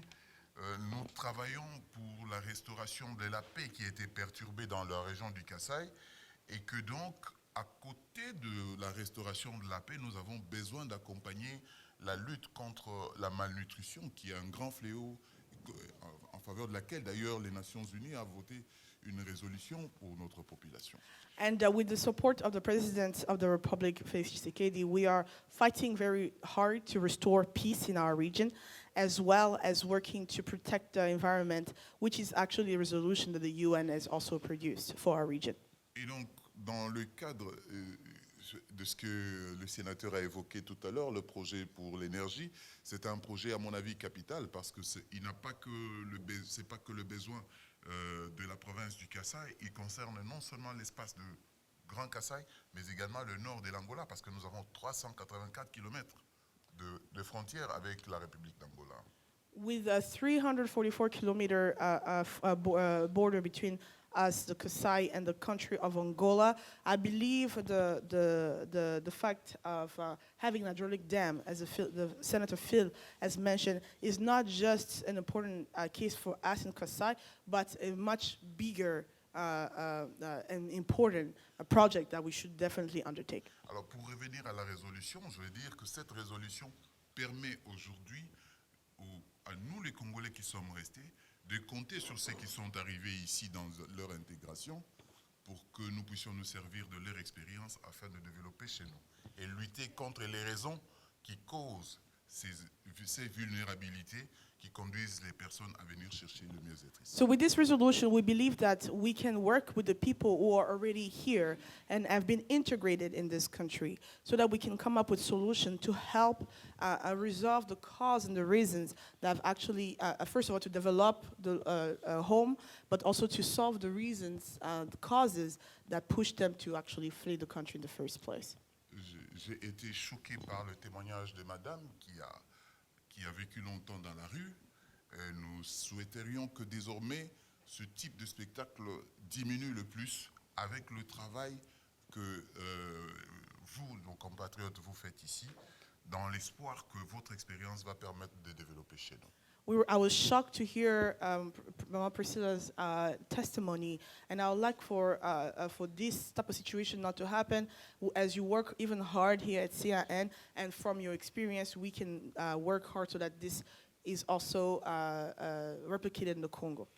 nous travaillons pour la restauration de la paix qui a été perturbée dans la région du Kasaï, et que donc, à côté de la restauration de la paix, nous avons besoin d'accompagner la lutte contre la malnutrition, qui est un grand fléau en faveur de laquelle d'ailleurs les Nations Unies ont voté une résolution pour notre population. And with the support of the President of the Republic, Felix Tshisekedi, we are fighting very hard to restore peace in our region, as well as working to protect the environment, which is actually a resolution that the UN has also produced for our region. Et donc, dans le cadre de ce que le sénateur a évoqué tout à l'heure, le projet pour l'énergie, c'est un projet à mon avis capital, parce que il n'a pas que c'est pas que le besoin de la province du Kasaï, il concerne non seulement l'espace de Grand Kasaï, mais également le nord de l'Angola, parce que nous avons 384 km de frontières avec la République d'Angola. With a 344 kilometer border between us, the Kasai, and the country of Angola, I believe the fact of having an hydraulic dam, as the Senator Phil has mentioned, is not just an important case for us in Kasai, but a much bigger and important project that we should definitely undertake. Alors, pour revenir à la résolution, je veux dire que cette résolution permet aujourd'hui à nous, les Congolais qui sommes restés, de compter sur ceux qui sont arrivés ici dans leur intégration pour que nous puissions nous servir de leur expérience afin de développer chez nous et lutter contre les raisons qui causent ces vulnérabilités qui conduisent les personnes à venir chercher le mieux-être ici. So with this resolution, we believe that we can work with the people who are already here and have been integrated in this country, so that we can come up with solutions to help resolve the cause and the reasons that have actually, first of all, to develop the home, but also to solve the reasons, the causes that push them to actually flee the country in the first place. J'ai été choqué par le témoignage de madame qui a vécu longtemps dans la rue. Nous souhaiterions que désormais ce type de spectacle diminue le plus avec le travail que vous, nos compatriotes, vous faites ici, dans l'espoir que votre expérience va permettre de développer chez nous. I was shocked to hear Mama Priscilla's testimony, and I would like for this type of situation not to happen. As you work even hard here at CIN, and from your experience, we can work hard so that this is also replicated in the Congo.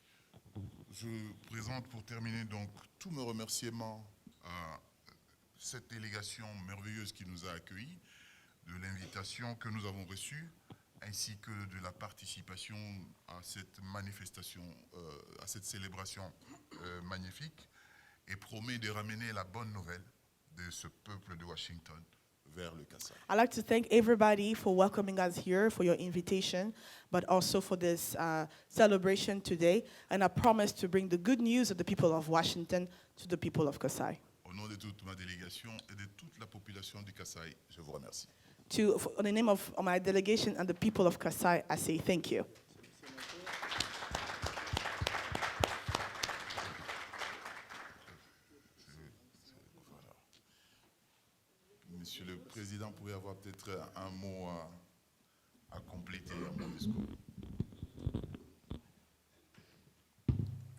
Je présente pour terminer donc tous mes remerciements à cette délégation merveilleuse qui nous a accueillis, de l'invitation que nous avons reçue, ainsi que de la participation à cette manifestation, à cette célébration magnifique, et promet de ramener la bonne nouvelle de ce peuple de Washington vers le Kasaï. I'd like to thank everybody for welcoming us here, for your invitation, but also for this celebration today. And I promise to bring the good news of the people of Washington to the people of Kasai. Au Au nom de toute ma délégation et de toute la population du Kasaï, je vous remercie. In the name of my delegation and the people of Kasai, I say thank you. Voilà. Monsieur le Président, pourrait avoir peut-être un mot à compléter à mon discours.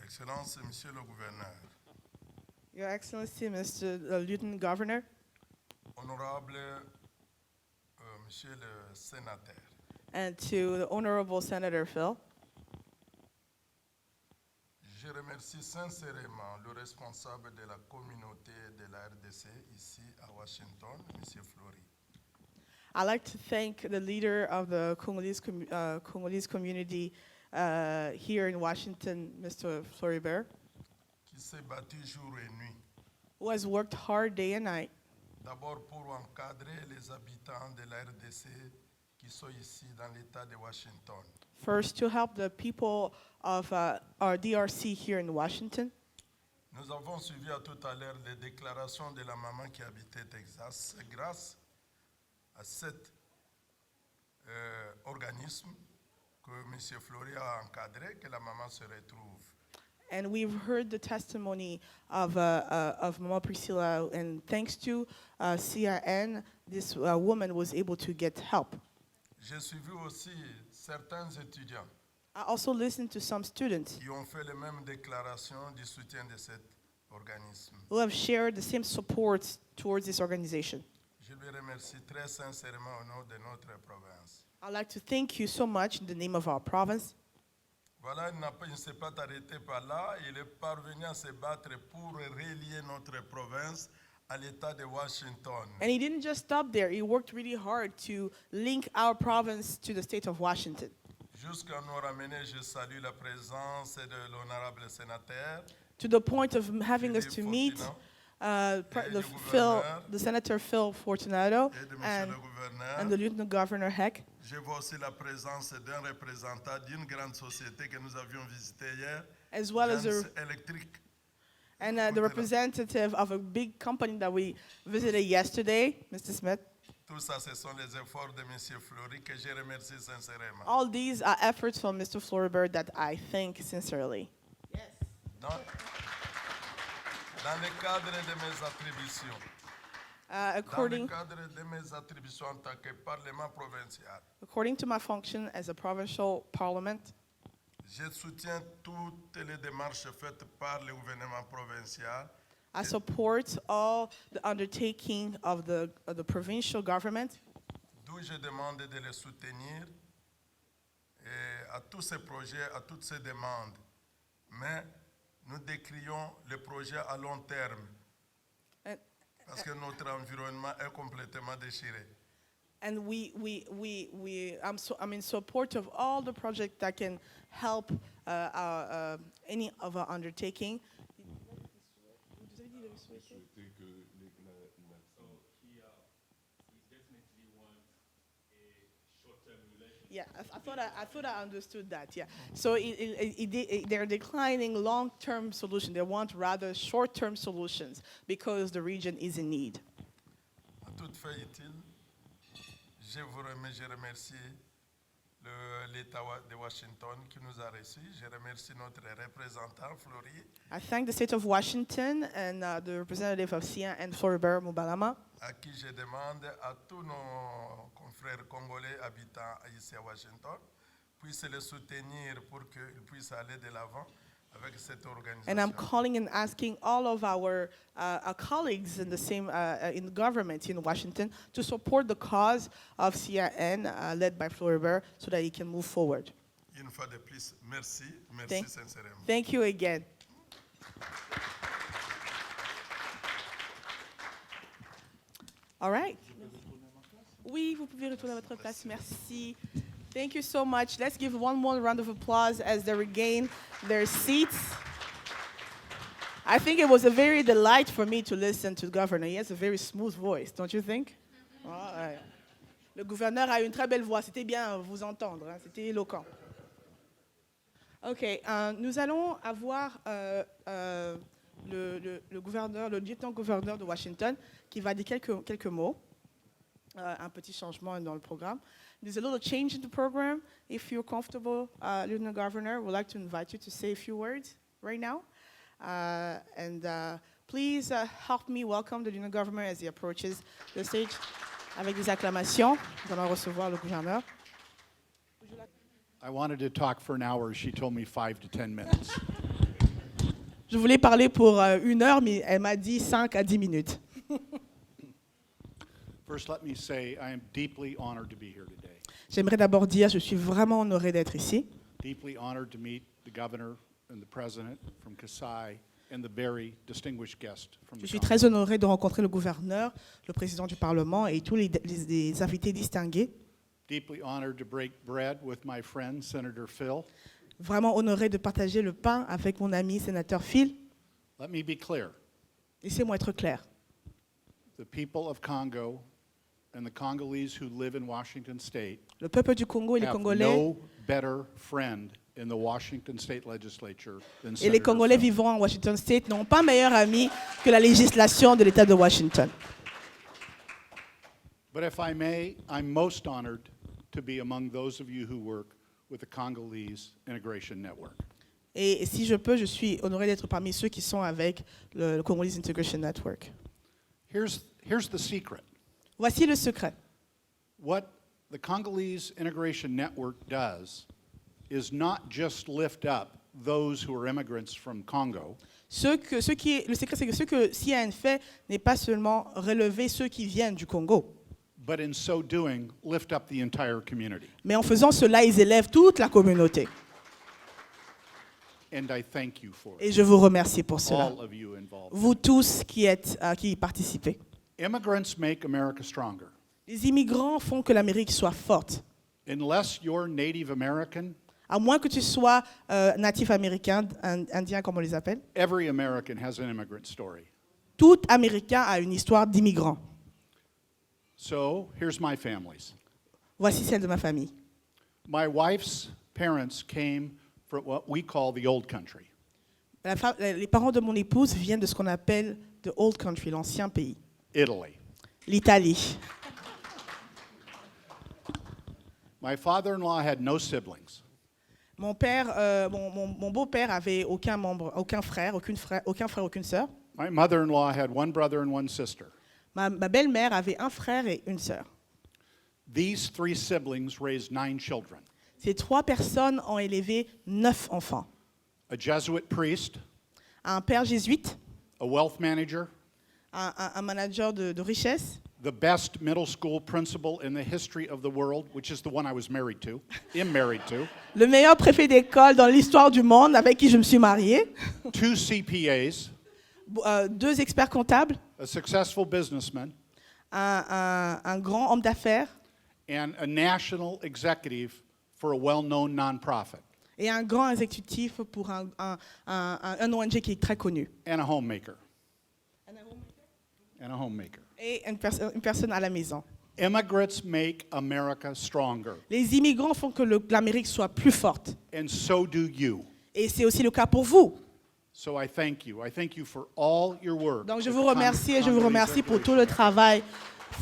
Excellences, Monsieur le Gouverneur, Your Excellency, Mr. Lieutenant Governor, honorable Monsieur le Sénateur, and to the Honorable Senator Phil, je remercie sincèrement le responsable de la communauté de la RDC ici à Washington, Monsieur Flory. I'd like to thank the leader of the Congolese community here in Washington, Mr. Floribert, Qui s'est battu jour et nuit, who has worked hard day and night, d'abord pour encadrer les habitants de la RDC qui sont ici dans l'État de Washington. first to help the people of our DRC here in Washington. Nous avons suivi à tout à l'heure les déclarations de la maman qui habitait Texas. C'est grâce à cet organisme que M. Flory a encadré que la maman se retrouve. And we've heard the testimony of Mama Priscilla, and thanks to CIN, this woman was able to get help. J'ai suivi aussi certains étudiants I also listened to some students qui ont fait les mêmes déclarations du soutien de cet organisme. who have shared the same support towards this organization. Je lui remercie très sincèrement au nom de notre province. I'd like to thank you so much in the name of our province. Voilà, il ne s'est pas arrêté par là. Il est parvenu à se battre pour relier notre province à l'État de Washington. And he didn't just stop there. He worked really hard to link our province to the state of Washington. Jusqu'à nous ramener, je salue la présence de l'honorable sénateur. To the point of having us to Philippe meet Fortunat, the Senator Phil Fortunato et de M. and le gouverneur. the Lieutenant Governor Heck, Je vois aussi la présence d'un représentant d'une grande société que nous avions visitée hier, as well as Gens Electric. the representative of a big company that we visited yesterday, Mr. Smith. Tout ça, ce sont les efforts de M. Flory que je remercie sincèrement. All these are efforts from Mr. Floribert that I thank sincerely. Dans le cadre de mes attributions, dans le According cadre de mes attributions en tant que Parlement provincial, to my function as a provincial parliament, je soutiens toutes les démarches faites par le gouvernement provincial I support all the undertaking of the provincial government, d'où je demande de les soutenir et à tous ces projets, à toutes ces demandes. Mais nous décrions le projet à long terme and, parce que notre environnement est complètement déchiré. and I'm in support of all the projects that can help any of our undertaking. Yeah, I thought I understood that. Yeah, so they're declining long-term solutions. They want rather short-term solutions because the region is in need. À toute fin utile, je remercie l'État de Washington qui nous a reçus. Je remercie notre représentant, Flory, I thank the state of Washington and the representative of Cin and Floribert Mubalama, à qui je demande à tous nos confrères congolais habitant ici à Washington, puissent les soutenir pour qu'ils puissent aller de l'avant avec cette organisation. and I'm calling and asking all of our colleagues in the same in the government in Washington to support the cause of CIN led by Floribert so that he can move forward. Une fois de plus, merci Thank- sincèrement. Thank you again. All right. Oui, vous pouvez retourner à votre place. Merci. Thank you so much. Let's give one more round of applause as they regain their seats. I think it was a very delight for me to listen to the governor. He has a very smooth voice, don't you think? Ouais. Le gouverneur a une très belle voix. C'était bien vous entendre. Hein. C'était éloquent. OK. Nous allons avoir le gouverneur, le lieutenant-gouverneur de Washington, qui va dire quelques mots. Un petit changement dans le programme. There's a little change in the program. If you're comfortable, Lieutenant Governor, we'd like to invite you to say a few words right now. Please help me welcome the Lieutenant Governor as he approaches the stage. Avec des acclamations, nous allons recevoir le gouverneur. I wanted to talk for an hour. She told me 5 to 10 minutes. Je voulais parler pour 1 heure, mais elle m'a dit 5 à 10 minutes. First, let me say I am deeply honored to be here today. J'aimerais d'abord dire, je suis vraiment honoré d'être ici. Deeply honored to meet the governor and the president from Kasai and the very distinguished guest from Je the suis Congo. très honoré de rencontrer le gouverneur, le président du Parlement et tous les invités distingués. Deeply honored to break bread with my friend, Senator Phil. Vraiment honoré de partager le pain avec mon ami sénateur Phil. Let me be clear. Laissez-moi être clair. The people of Congo and the Congolese who live in Washington State Le peuple du Congo et les have Congolais no better friend in the Washington State legislature than et les Senator Congolais Phil. vivant en Washington State n'ont pas meilleur ami que la législation de l'État de Washington. But if I may, I'm most honored to be among those of you who work with the Congolese Integration Network. Et si je peux, je suis honoré d'être parmi ceux qui sont avec le Congolese Integration Network. Here's the secret. Voici le secret. What the Congolese Integration Network does is not just lift up those who are immigrants from Congo, Le secret, c'est que ce que CIN fait n'est pas seulement relever ceux qui viennent du Congo, but in so doing, lift up the entire community. mais en faisant cela, ils élèvent toute la communauté. And I thank you for Et it, je vous remercie pour cela. all of you involved. Vous tous qui y participez. Immigrants make America stronger. Les immigrants font que l'Amérique soit forte. Unless you're Native American, À moins que tu sois natif américain, indien comme on les appelle, every American has an immigrant story. tout Américain a une histoire d'immigrant. So here's my family's. Voici celle de ma famille. My wife's parents came from what we call the old country. Les parents de mon épouse viennent de ce qu'on appelle the old country, l'ancien pays, Italy. l'Italie. My father-in-law had no siblings. Mon beau-père avait aucun frère, aucune sœur. My mother-in-law had one brother and one sister. Ma belle-mère avait un frère et une sœur. These 3 siblings raised 9 children. Ces 3 personnes ont élevé 9 enfants. A Jesuit priest, Un père jésuite, a wealth manager, un manager de richesse, the best middle school principal in the history of the world, which is the one I was married to, am married to, le meilleur préfet d'école dans l'histoire du monde avec qui je me suis mariée, 2 CPAs, 2 experts comptables, a successful businessman, un grand homme d'affaires and a national executive for a well-known nonprofit, et un grand exécutif pour un ONG qui est très connu. and a homemaker. And a homemaker. Et une personne à la maison. Immigrants make America stronger, Les immigrants font que l'Amérique soit plus forte. and so do you. Et c'est aussi le cas pour vous. So I thank you. I thank you for all your work. Donc je with vous the remercie et je vous Congolese remercie pour tout Integration. le travail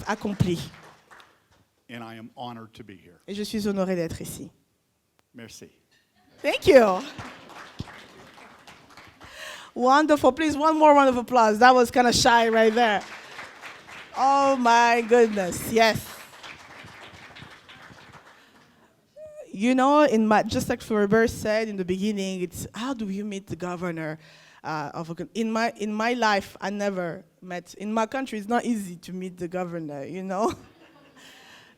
accompli. And I am honored to be here. Et je suis honorée d'être ici. Merci. Thank you. Wonderful. Please, one more round of applause. That was kind of shy right there. Oh my goodness. Yes. You know, just like Ferber said in the beginning, it's how do you meet the governor in my life? I never met. In my country, it's not easy to meet the governor. You know,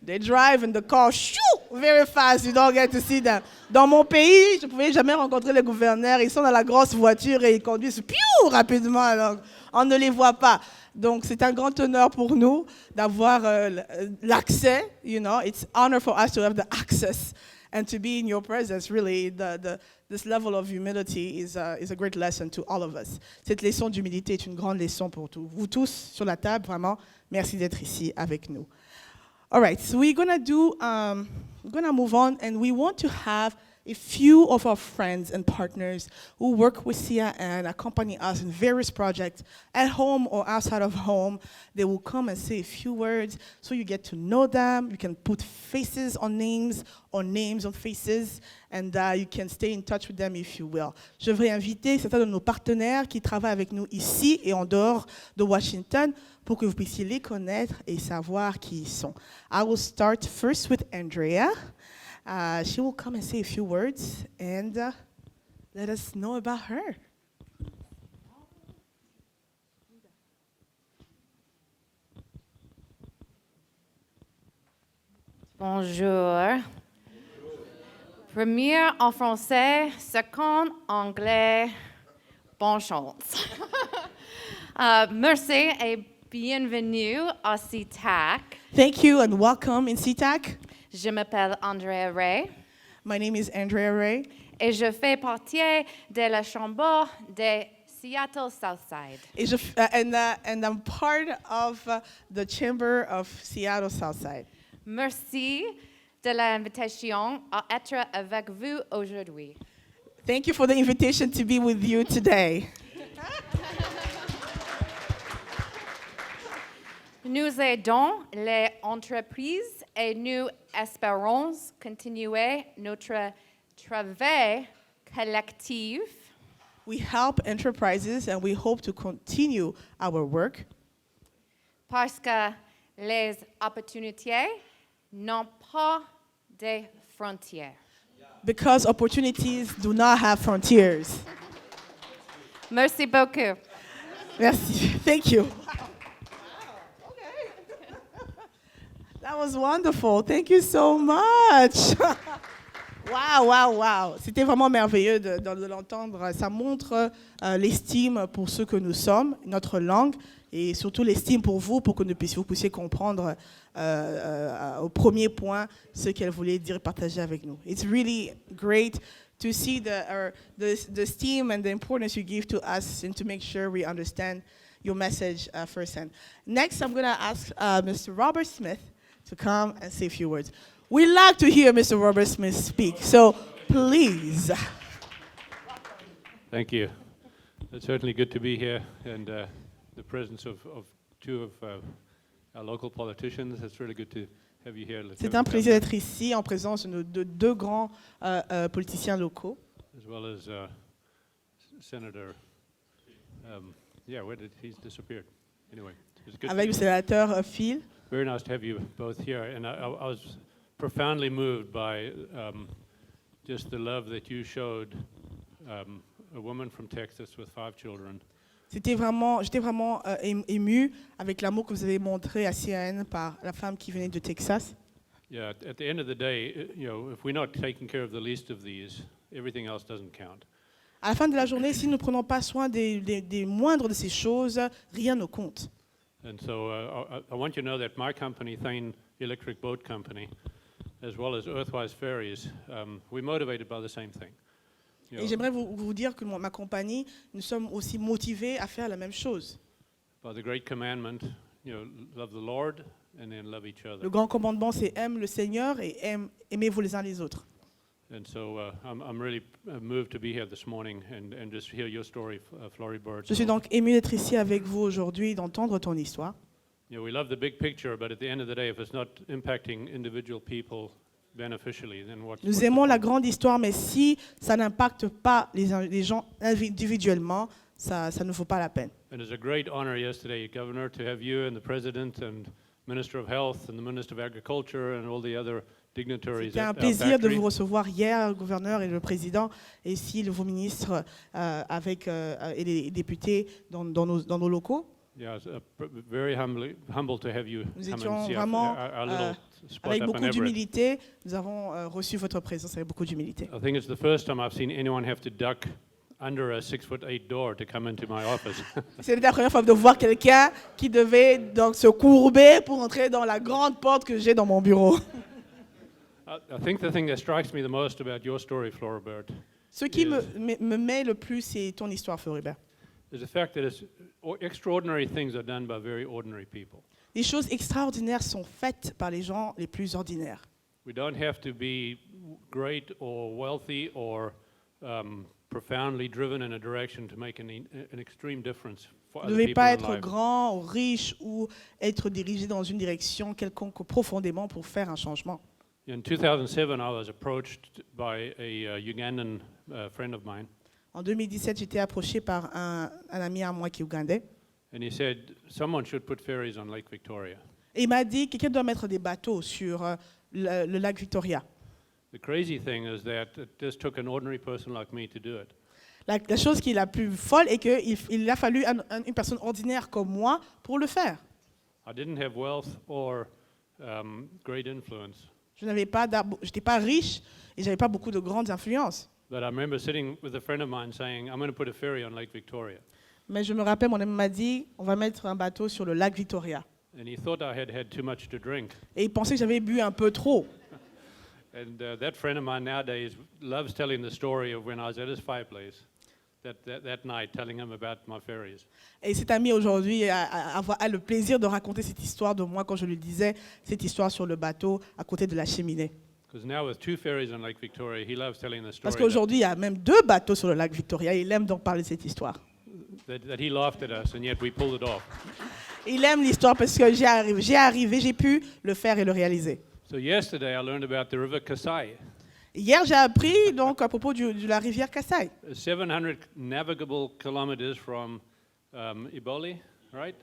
they drive in the car, shoo, very fast. You don't get to see them. Dans mon pays, je pouvais jamais rencontrer les gouverneurs. Ils sont dans la grosse voiture et ils conduisent piou rapidement. Donc, on ne les voit pas. Donc, c'est un grand honneur pour nous d'avoir l'accès. You know, it's honor for us to have the access. And to be in your presence, really, this level of humility is a great lesson to all of us. Cette leçon d'humilité est une grande leçon pour tous. Vous tous sur la table, vraiment, merci d'être ici avec nous. All right, so we're gonna move on, and we want to have a few of our friends and partners who work with Cia and accompany us in various projects at home or outside of home. They will come and say a few words so you get to know them. You can put faces on names or names on faces, and you can stay in touch with them if you will. Je voudrais inviter certains de nos partenaires qui travaillent avec nous ici et en dehors de Washington pour que vous puissiez les connaître et savoir qui ils sont. I will start first with Andrea. She will come and say a few words and let us know about her. Bonjour. Première en français, second en anglais. Bonne chance. Merci et bienvenue à CITAC. Thank you and welcome in CITAC. Je m'appelle Andrea Ray My name is Andrea Ray, et je fais partie de la Chambre de Seattle Southside. and I'm part of the Chamber of Seattle Southside. Merci de l'invitation à être avec vous aujourd'hui. Thank you for the invitation to be with you today. Nous aidons les entreprises et nous espérons continuer notre travail collectif We help enterprises and we hope to continue our work parce que les opportunités n'ont pas de frontières. because opportunities do not have frontiers. Merci beaucoup. Merci. Thank you. That was wonderful. Thank you so much. Wow, wow, wow. C'était vraiment merveilleux de l'entendre. Ça montre l'estime pour ce que nous sommes, notre langue, et surtout l'estime pour vous, pour que vous puissiez comprendre au premier point ce qu'elle voulait dire et partager avec nous. It's really great to see the esteem and the importance you give to us and to make sure we understand your message firsthand. Next, I'm going to ask Mr. Robert Smith to come and say a few words. We like to hear Mr. Robert Smith speak, so please. Thank you. It's certainly good to be here and the presence of two of our local politicians. It's really good to have you here. C'est un plaisir d'être ici en présence de deux grands politiciens locaux. As well as Senator, where did he's disappeared? Anyway, it's good. Avec le sénateur Phil. Very nice to have you both here, and I was profoundly moved by just the love that you showed a woman from Texas with 5 children. J'étais vraiment ému avec l'amour que vous avez montré à CN par la femme qui venait de Texas. Yeah, at the end of the day, if we're not taking care of the least of these, everything else doesn't count. À la fin de la journée, si nous ne prenons pas soin des moindres de ces choses, rien ne compte. And so I want you to know that my company, Thane Electric Boat Company, as well as Earthwise Ferries, we're motivated by the same thing. Et j'aimerais vous dire que ma compagnie, nous sommes aussi motivés à faire la même chose. By the great commandment, love the Lord and then love each other. Le grand commandement, c'est aime le Seigneur et aimez-vous les uns les autres. And so I'm really moved to be here this morning and just hear your story, Floribert. Je suis donc ému d'être ici avec vous aujourd'hui, d'entendre ton histoire. We love the big picture, but at the end of the day, if it's not impacting individual people beneficially, then what's Nous aimons la grande histoire, mais si ça n'impacte pas les gens individuellement, ça ne vaut pas la peine. And it's a great honor yesterday, Governor, to have you and the President and Minister of Health and the Minister of Agriculture and all the other dignitaries C'était un at our plaisir de factory. vous recevoir hier, le gouverneur et le président, et ici vos ministres et les députés dans nos locaux. Yeah, it's very humble to have you Nous come étions and see vraiment, our little spot avec up in beaucoup Everett. d'humilité, nous avons reçu votre présence avec beaucoup d'humilité. I think it's the first time I've seen anyone have to duck under a 6'8" door to come into my office. C'était la première fois de voir quelqu'un qui devait donc se courber pour entrer dans la grande porte que j'ai dans mon bureau. I think the thing that strikes me the most about your story, Floribert, Ce qui me met le plus, c'est ton histoire, Floribert. is the fact that extraordinary things are done by very ordinary people. Les choses extraordinaires sont faites par les gens les plus ordinaires. We don't have to be great or wealthy or profoundly driven in a direction to make an extreme difference for Vous ne other devez people pas in être life. grand, ou riche ou être dirigé dans une direction quelconque profondément pour faire un changement. In 2007, I was approached by a Ugandan friend of mine, En 2017, j'étais approché par un ami à moi qui est ougandais. and he said, someone should put ferries on Lake Victoria. Et il m'a dit quelqu'un doit mettre des bateaux sur le lac Victoria. The crazy thing is that it just took an ordinary person like me to do it. La chose qui est la plus folle est qu'il a fallu une personne ordinaire comme moi pour le faire. I didn't have wealth or great influence, Je n'étais pas riche et j'avais pas beaucoup de grandes influences. but I remember sitting with a friend of mine saying, I'm going to put a ferry on Lake Victoria. Mais je me rappelle, mon ami m'a dit, on va mettre un bateau sur le lac Victoria. And he thought I had had too much to drink. Et il pensait que j'avais bu un peu trop. And that friend of mine nowadays loves telling the story of when I was at his fireplace that night, telling him about my ferries. Et cet ami aujourd'hui a le plaisir de raconter cette histoire de moi quand je lui disais cette histoire sur le bateau à côté de la cheminée. Because now with 2 ferries on Lake Victoria, he loves telling the story Parce qu'aujourd'hui, il y a même 2 bateaux sur le lac Victoria et il aime donc parler de cette histoire. that he laughed at us, and yet we pulled it off. Il aime l'histoire parce que j'ai pu le faire et le réaliser. So yesterday I learned about the river Kasai, Hier, j'ai appris donc à propos de la rivière Kasai. 700 navigable kilometers from Iboli, right?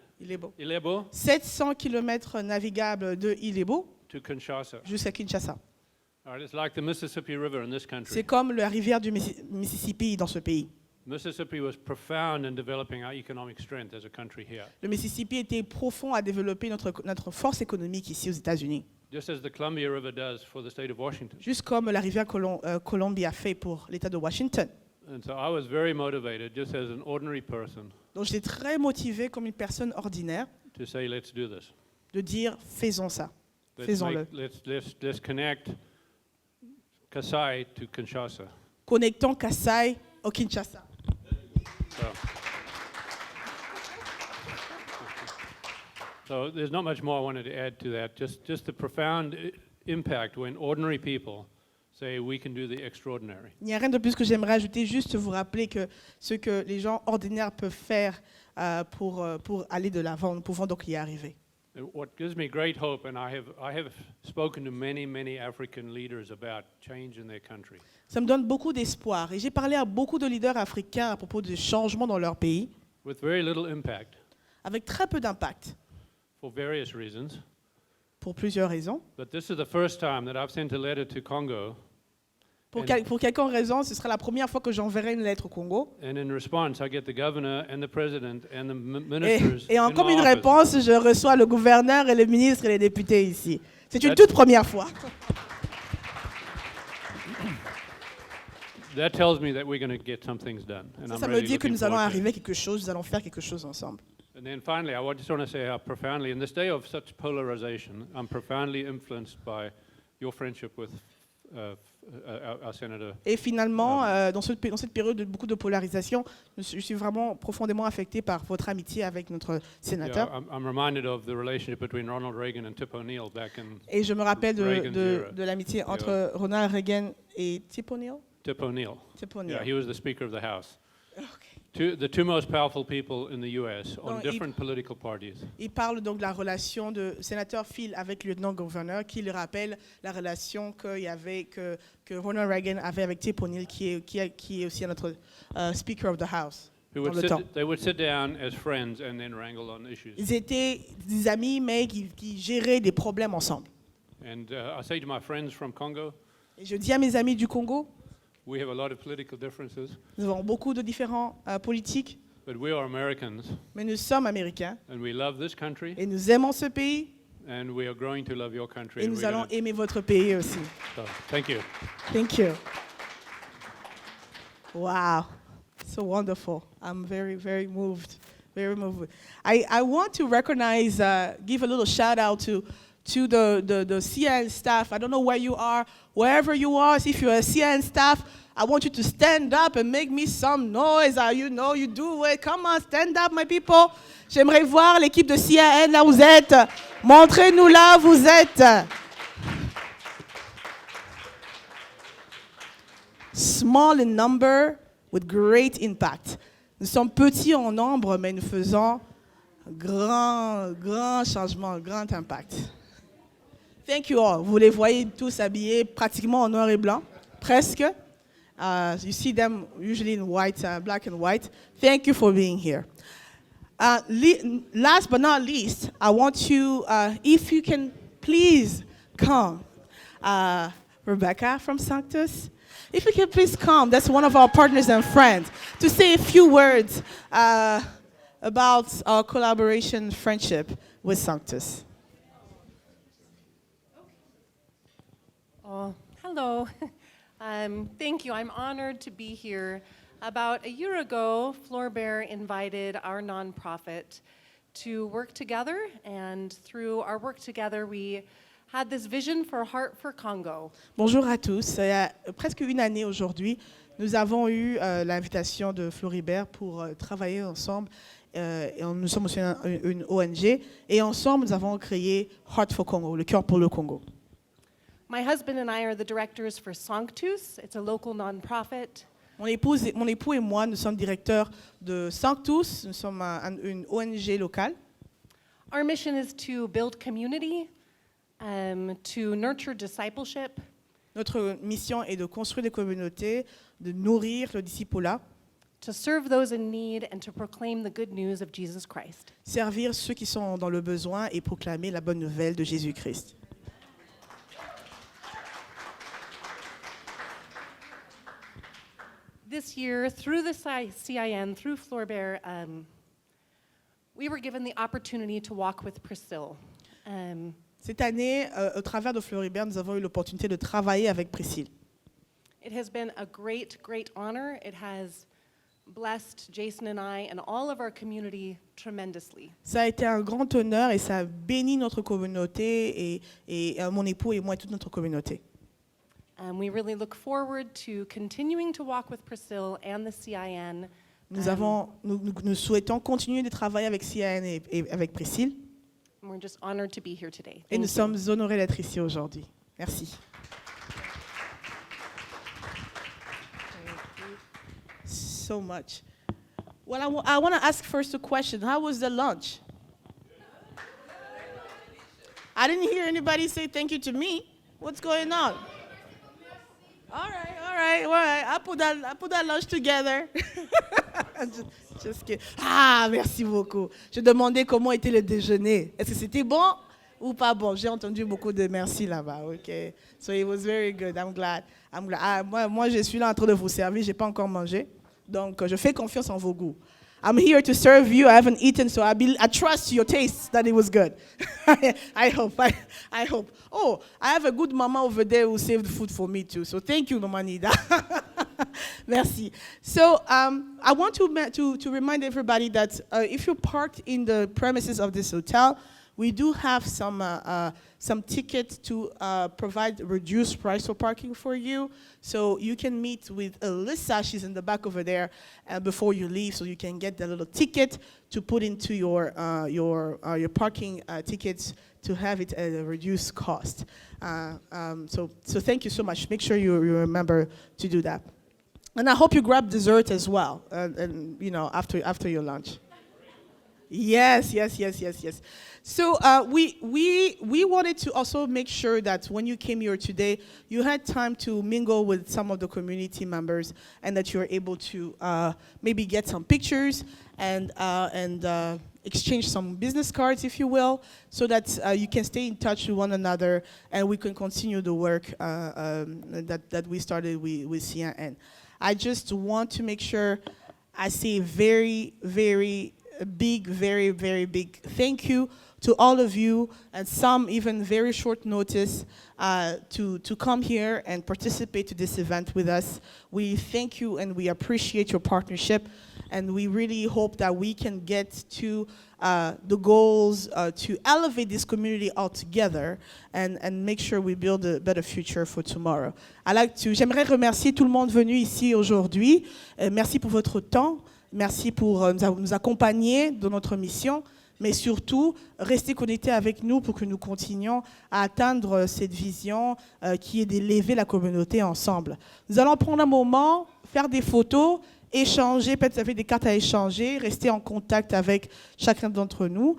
Ilebo 700 km navigables de Ilebo to Kinshasa. jusqu'à Kinshasa. All right, it's like the Mississippi River in this country. C'est comme la rivière du Mississippi dans ce pays. Mississippi was profound in developing our economic strength as a country here. Le Mississippi était profond à développer notre force économique ici aux États-Unis. Just as the Columbia River does for the state of Washington. Juste comme la rivière Columbia fait pour l'État de Washington. And so I was very motivated, just as an ordinary person, Donc j'étais très motivé comme une personne ordinaire to say, let's do this. de dire faisons ça, faisons-le. Let's connect Kasai to Kinshasa. Connectons Kasai au Kinshasa. So there's not much more I wanted to add to that. Just the profound impact when ordinary people say we can do the extraordinary. Il n'y a rien de plus que j'aimerais ajouter, juste vous rappeler que ce que les gens ordinaires peuvent faire pour aller de l'avant, nous pouvons donc y arriver. What gives me great hope, and I have spoken to many African leaders about change in their country. Ça me donne beaucoup d'espoir. Et j'ai parlé à beaucoup de leaders africains à propos des changements dans leur pays, With very little impact, avec très peu d'impact, for various reasons. pour plusieurs raisons. But this is the first time that I've sent a letter to Congo, Pour quelques raisons, ce sera la première fois que j'enverrai une lettre au Congo. and in response, I get the governor and the president and the ministers Et en in comme my une office. réponse, je reçois le gouverneur et les ministres et les députés ici. C'est une toute première fois. That tells me that we're going to get some things done, and I'm Ça me really dit que looking nous allons forward to it. arriver à quelque chose, nous allons faire quelque chose ensemble. And then finally, I just want to say how profoundly, in this day of such polarization, I'm profoundly influenced by your friendship with our senator. Et finalement, dans cette période de beaucoup de polarisation, je suis vraiment profondément affecté par votre amitié avec notre sénateur. Yeah, I'm reminded of the relationship between Ronald Reagan and Tip O'Neill back in Et je me rappelle Reagan's era. de l'amitié entre Ronald Reagan et Tip O'Neill. Tip O'Neill. Tip O'Neill. Yeah, he was the Speaker of the House. Okay. The two most powerful people in the U.S. on Donc, different political parties. Il parle donc de la relation de sénateur Phil avec le lieutenant-gouverneur, qui lui rappelle la relation que Ronald Reagan avait avec Tip O'Neill, qui est aussi notre Speaker of the House. They would sit down as friends and then wrangle on issues. Ils étaient des amis, mais qui géraient des problèmes ensemble. And I say to my friends from Congo, Et je dis à mes amis du Congo, we have a lot of political differences, nous avons beaucoup de différents politiques, but we are Americans, mais nous sommes américains and we love this country, et nous aimons ce pays and we are growing to love your country. et and nous we're allons gonna- aimer votre pays aussi. so, thank you. Thank you. Wow, so wonderful. I'm very moved, very moved. I want to recognize, give a little shout out to the CN staff. I don't know where you are, wherever you are. If you're a CN staff, I want you to stand up and make me some noise. You know you do it. Come on, stand up, my people. J'aimerais voir l'équipe de CN là où vous êtes. Montrez-nous là où vous êtes. Small in number with great impact. Nous sommes petits en nombre, mais nous faisons grand changement, grand impact. Thank you all. Vous les voyez tous habillés pratiquement en noir et blanc, presque. You see them usually in white, black and white. Thank you for being here. Last but not least, I want you, if you can please come. Rebecca from Sanctus, if you can please come. That's one of our partners and friends, to say a few words about our collaboration friendship with Sanctus. Oh, hello. Thank you. I'm honored to be here. About a year ago, Floribert invited our nonprofit to work together, and through our work together, we had this vision for Heart for Congo. Bonjour à tous. Il y a presque une année aujourd'hui, nous avons eu l'invitation de Floribert pour travailler ensemble. Et nous sommes aussi une ONG, et ensemble, nous avons créé Heart for Congo, le cœur pour le Congo. My husband and I are the directors for Sanctus. It's a local nonprofit. Mon époux et moi, nous sommes directeurs de Sanctus. Nous sommes une ONG locale. Our mission is to build community, to nurture discipleship. Notre mission est de construire des communautés, de nourrir le discipulat, to serve those in need and to proclaim the good news of Jesus Christ. Servir ceux qui sont dans le besoin et proclamer la bonne nouvelle de Jésus-Christ. This year, through the CIN, through Floribert, we were given the opportunity to walk with Priscille. Cette année, au travers de Floribert, nous avons eu l'opportunité de travailler avec Priscille. It has been a great, great honor. It has blessed Jason and I and all of our community tremendously. Ça a été un grand honneur et ça a béni notre communauté et mon époux et moi et toute notre communauté. We really look forward to continuing to walk with Priscille and the CIN. Nous souhaitons continuer de travailler avec CIN et avec Priscille. We're just honored to be here today. Et nous sommes honorés d'être ici aujourd'hui. Merci. So much. Well, I want to ask first a question. How was the lunch? I didn't hear anybody say thank you to me. What's going on? All right. I put that lunch together. Just kidding. Ah, merci beaucoup. Je demandais comment était le déjeuner. Est-ce que c'était bon ou pas bon? J'ai entendu beaucoup de merci là-bas. Okay. So it was very good. I'm glad. Moi, je suis là en train de vous servir. J'ai pas encore mangé. Donc, je fais confiance en vos goûts. I'm here to serve you. I haven't eaten, so I trust your taste that it was good. I hope. Oh, I have a good mama over there who saved food for me too. So thank you, Mama Nida. Merci. So I want to remind everybody that if you're parked in the premises of this hotel, we do have some tickets to provide reduced price for parking for you. So you can meet with Alyssa, she's in the back over there, before you leave, so you can get the little ticket to put into your parking tickets to have it at a reduced cost. So thank you so much. Make sure you remember to do that. And I hope you grab dessert as well, and after your lunch. Yes. So we wanted to also make sure that when you came here today, you had time to mingle with some of the community members, and that you're able to maybe get some pictures and exchange some business cards, if you will, so that you can stay in touch with one another, and we can continue the work that we started with CIN. I just want to make sure I say very, very big, very, very big thank you to all of you, and some even very short notice to come here and participate to this event with us. We thank you and we appreciate your partnership, and we really hope that we can get to the goals to elevate this community all together and make sure we build a better future for tomorrow. J'aimerais remercier tout le monde venu ici aujourd'hui. Merci pour votre temps. Merci pour nous accompagner dans notre mission. mais surtout, restez connectés avec nous pour que nous continuions à atteindre cette vision qui est d'élever la communauté ensemble. Nous allons prendre un moment, faire des photos, échanger, peut-être vous avez des cartes à échanger, rester en contact avec chacun d'entre nous.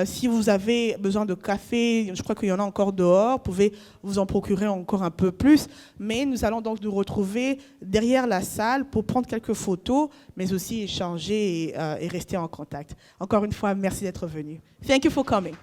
Si vous avez besoin de café, je crois qu'il y en a encore dehors, vous pouvez vous en procurer encore un peu plus. Mais nous allons donc nous retrouver derrière la salle pour prendre quelques photos, mais aussi échanger et rester en contact. Encore une fois, merci d'être venu. Thank you for coming.